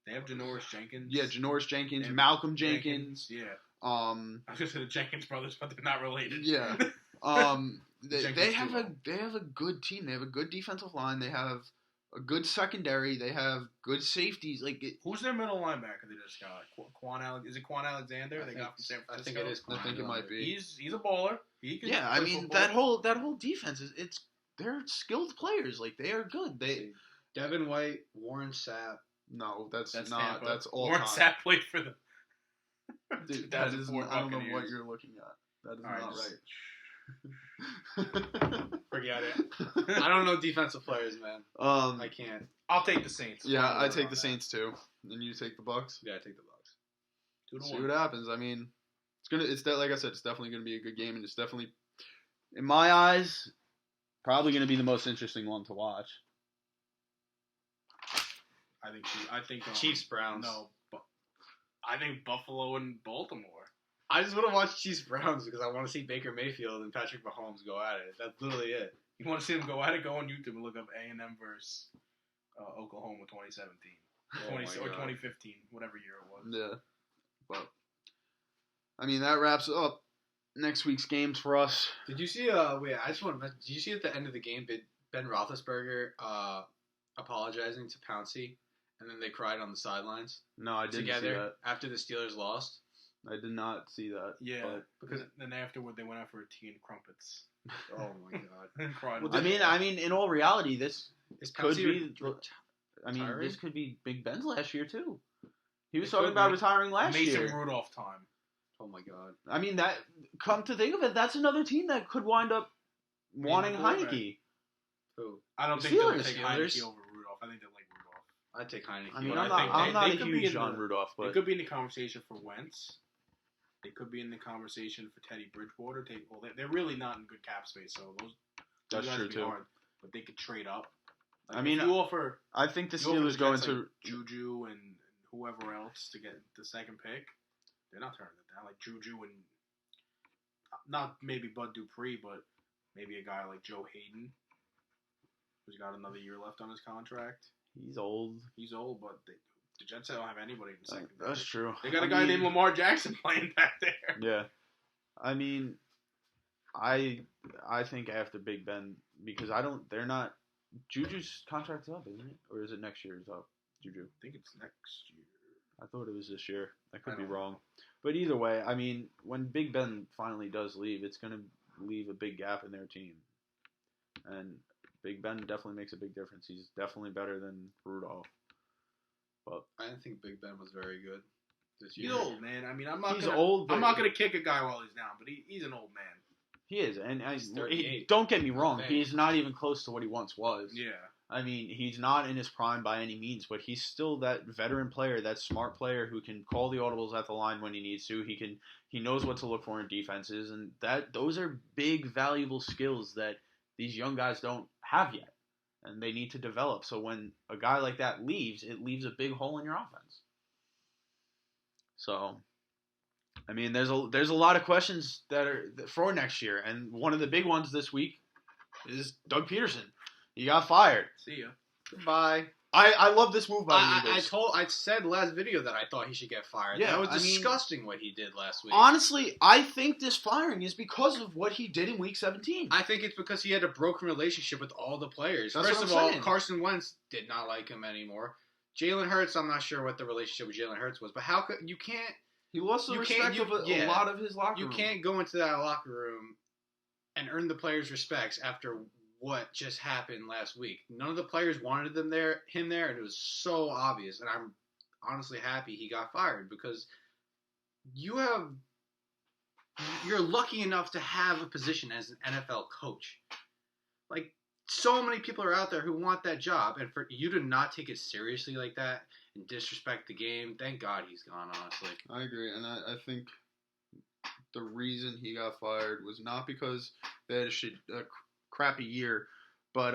They have Janoris Jenkins. Yeah, Janoris Jenkins, Malcolm Jenkins. Yeah. I was gonna say the Jenkins brothers, but they're not related. Yeah. They have a good team. They have a good defensive line. They have a good secondary. They have good safeties. Who's their middle linebacker they just got? Is it Quan Alexander? They got from San Francisco. I think it is. I think it might be. He's a baller. I mean that whole defense is they're skilled players. They are good. Devin White, Warren Sapp. No, that's not. Tampa. That's all. Warren Sapp played for the. Dude, that is. I don't know what you're looking at. That is not right. Forget it. I don't know defensive players, man. I can't. I'll take the Saints. Yeah, I take the Saints too. And you take the Bucs. Yeah, I take the Bucs. See what happens. I mean, it's like I said, it's definitely gonna be a good game, and it's definitely, in my eyes, probably gonna be the most interesting one to watch. I think Chiefs Browns. No, but I think Buffalo and Baltimore. I just want to watch Chiefs Browns because I want to see Baker Mayfield and Patrick Mahomes go at it. That's literally it. You want to see them go at it? Go on YouTube and look up A&M versus Oklahoma 2017 or 2015, whatever year it was. Yeah, but I mean that wraps up next week's games for us. Did you see? Wait, I just want to mention. Did you see at the end of the game Ben Roethlisberger apologizing to Pouncey, and then they cried on the sidelines? No, I didn't see that. After the Steelers lost. I did not see that. Yeah, because then afterward they went out for a tea and crumpets. Oh my god! And cried. Well, I mean, in all reality, this could be. Retiring? This could be Big Ben's last year too. He was talking about retiring last year. Mason Rudolph time. Oh my god! I mean, that. Come to think of it, that's another team that could wind up wanting Heineke. Who? I don't think they'll take Heineke over Rudolph. I think they'll like Rudolph. I'd take Heineke. I mean, I'm not a huge on Rudolph, but it could be in the conversation for Wentz. They could be in the conversation for Teddy Bridgewater. They're really not in good cap space, so those that's true too. Hard, but they could trade up. I mean, I think the Steelers going to Juju and whoever else to get the second pick. They're not turning it down. Like Juju and not maybe Bud Dupree, but maybe a guy like Joe Hayden, who's got another year left on his contract. He's old. But the Jets don't have anybody in the second. That's true. They got a guy named Lamar Jackson playing back there. Yeah. I mean, I think after Big Ben, because they're not, Juju's contract's up, isn't it? Or is it next year's up, Juju? I think it's next year. I thought it was this year. I could be wrong. But either way, I mean, when Big Ben finally does leave, it's going to leave a big gap in their team. And Big Ben definitely makes a big difference. He's definitely better than Rudolph. But I didn't think Big Ben was very good this He's year. old, man. I mean, I'm not he's gonna, old. But I'm not gonna kick a guy while he's down, but he's an old man. He is, and He's 38. don't get me wrong. Thanks. He's not even close to what he once was. Yeah. I mean, he's not in his prime by any means, but he's still that veteran player, that smart player who can call the audibles at the line when he needs to. He knows what to look for in defenses, and those are big, valuable skills that these young guys don't have yet, and they need to develop. So when a guy like that leaves, it leaves a big hole in your offense. So, I mean, there's a lot of questions that are for next year, and one of the big ones this week is Doug Peterson. He got fired. See ya. Goodbye. I love this move by the Eagles. I said last video that I thought he should get fired. Yeah, that was I mean, disgusting what he did last week. Honestly, I think this firing is because of what he did in Week 17. I think it's because he had a broken relationship with all the players. That's First what of I'm all, saying. Carson Wentz did not like him anymore. Jalen Hurts, I'm not sure what the relationship with Jalen Hurts was, but how could you can't He lost the You respect can't- of a yeah. lot of his locker you room. can't go into that locker room and earn the players' respects after what just happened last week. None of the players wanted him there, and it was so obvious. And I'm honestly happy he got fired because you're lucky enough to have a position as an NFL coach. Like, so many people are out there who want that job, and for you to not take it seriously like that and disrespect the game, thank God he's gone, honestly. I agree, and I think the reason he got fired was not because they had a crappy year, but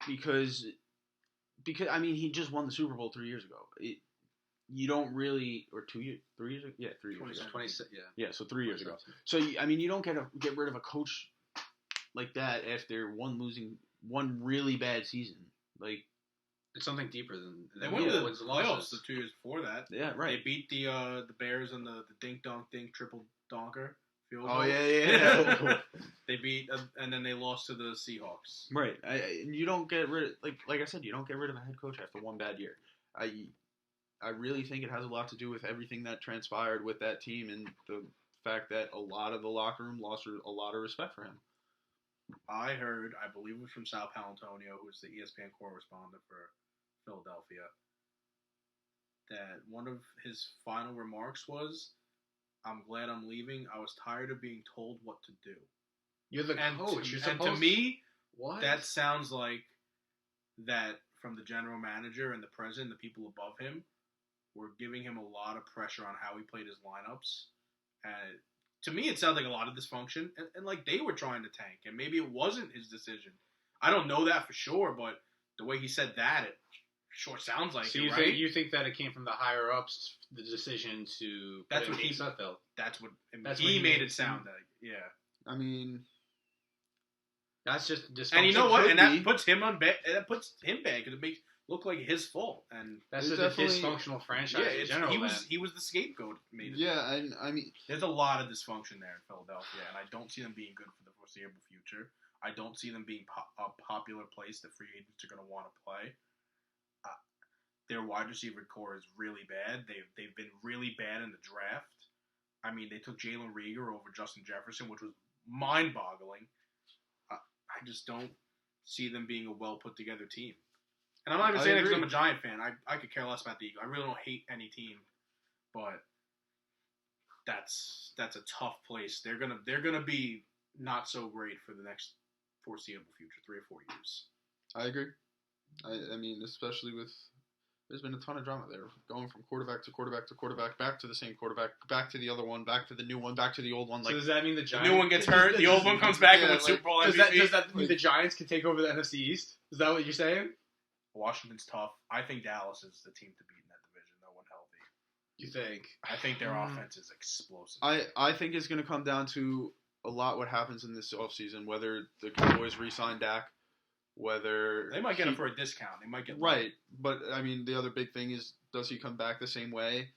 because I mean he just won the Super Bowl 3 years ago. You don't really, or 2 years, 3 years ago, yeah, 3 years ago. 26, yeah. Yeah, so 3 years ago. So I mean you don't get rid of a coach like that after one really bad season. Like It's something deeper than They went to the wins and playoffs losses. the 2 years before that. yeah, right. They beat the Bears on the dink dunk dink triple donker field Oh goal. yeah. They beat and then they lost to the Seahawks. Right, and you don't get rid of like I said, you don't get rid of a head coach after one bad year. I really think it has a lot to do with everything that transpired with that team and the fact that a lot of the locker room lost a lot of respect for him. I heard, I believe it was from Sal Palantonio, who's the ESPN correspondent for Philadelphia, that one of his final remarks was, "I'm glad I'm leaving. I was tired of being told what to do." You're the coach. You're and to supposed me, what? that sounds like that from the general manager and the president, the people above him, were giving him a lot of pressure on how he played his lineups. And to me, it sounds like a lot of dysfunction, and like they were trying to tank, and maybe it wasn't his decision. I don't know that for sure, but the way he said that, it sure sounds like so it, you right? think that it came from the higher ups, the decision to That's put what in he Sudfeld. That's what That's he what he made made it sound like. Yeah, I mean, That's just dysfunction. and you know what? could And that be. puts him on bad. That puts him bad because it makes it look like his fault. And That's It's just a definitely- dysfunctional franchise in it's- general. he was the scapegoat. Made it. yeah, I mean, There's a lot of dysfunction there in Philadelphia, and I don't see them being good for the foreseeable future. I don't see them being a popular place that free agents are going to want to play. Their wide receiver core is really bad. They've been really bad in the draft. I mean, they took Jalen Reagor over Justin Jefferson, which was mind-boggling. I just don't see them being a well-put-together team. And I'm not even I saying that because agree. I'm a Giant fan. I could care less about the Eagles. I really don't hate any team, but that's a tough place. They're gonna be not so great for the next foreseeable future, 3 or 4 years. I agree. I mean, especially with there's been a ton of drama there, going from quarterback to quarterback to quarterback, back to the same quarterback, back to the other one, back to the new one, back to the old one. So Like, does that mean the The Giants? new one gets hurt, the old one comes back and Yeah, wins Super Bowl Does MVP. that mean the Giants can take over the NFC East? Is that what you're saying? Washington's tough. I think Dallas is the team to beat in that division, though, when healthy. You think? I think their offense is explosive. I think it's going to come down to a lot what happens in this offseason, whether the Cowboys re-sign Dak, whether They might get him for a discount. They might get right. But I mean, the other big thing is, does he come back the same way?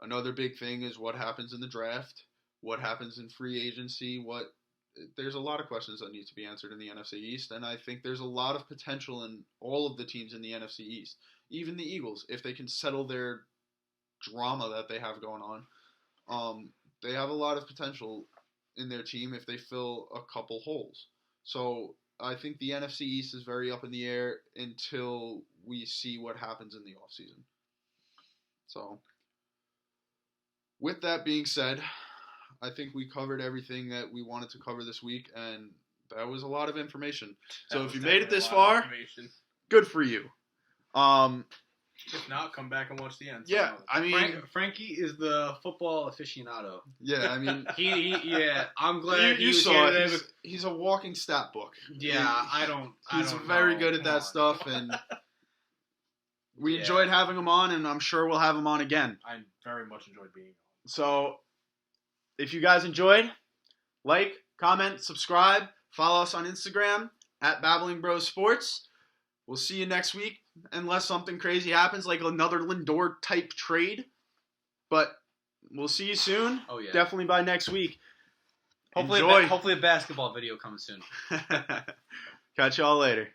Another big thing is what happens in the draft, what happens in free agency. There's a lot of questions that need to be answered in the NFC East, and I think there's a lot of potential in all of the teams in the NFC East, even the Eagles, if they can settle their drama that they have going on. They have a lot of potential in their team if they fill a couple holes. So I think the NFC East is very up in the air until we see what happens in the offseason. So with that being said, I think we covered everything that we wanted to cover this week, and that was a lot of information. So if you made it this far, good for you. If not, come back and watch the end. Yeah, I mean, Frankie is the football aficionado. Yeah, I mean, I'm glad you he was saw here it. today. He's a walking stat book. Yeah, He's very good at that stuff, and we enjoyed having him on, and I'm sure we'll have him on again. I very much enjoyed being on. So, if you guys enjoyed, like, comment, subscribe, follow us on Instagram at Babbling Bros Sports. We'll see you next week, unless something crazy happens, like another Lindor type trade. But we'll see you soon. Oh yeah, definitely by next week. Hopefully a basketball video comes soon. Catch y'all later.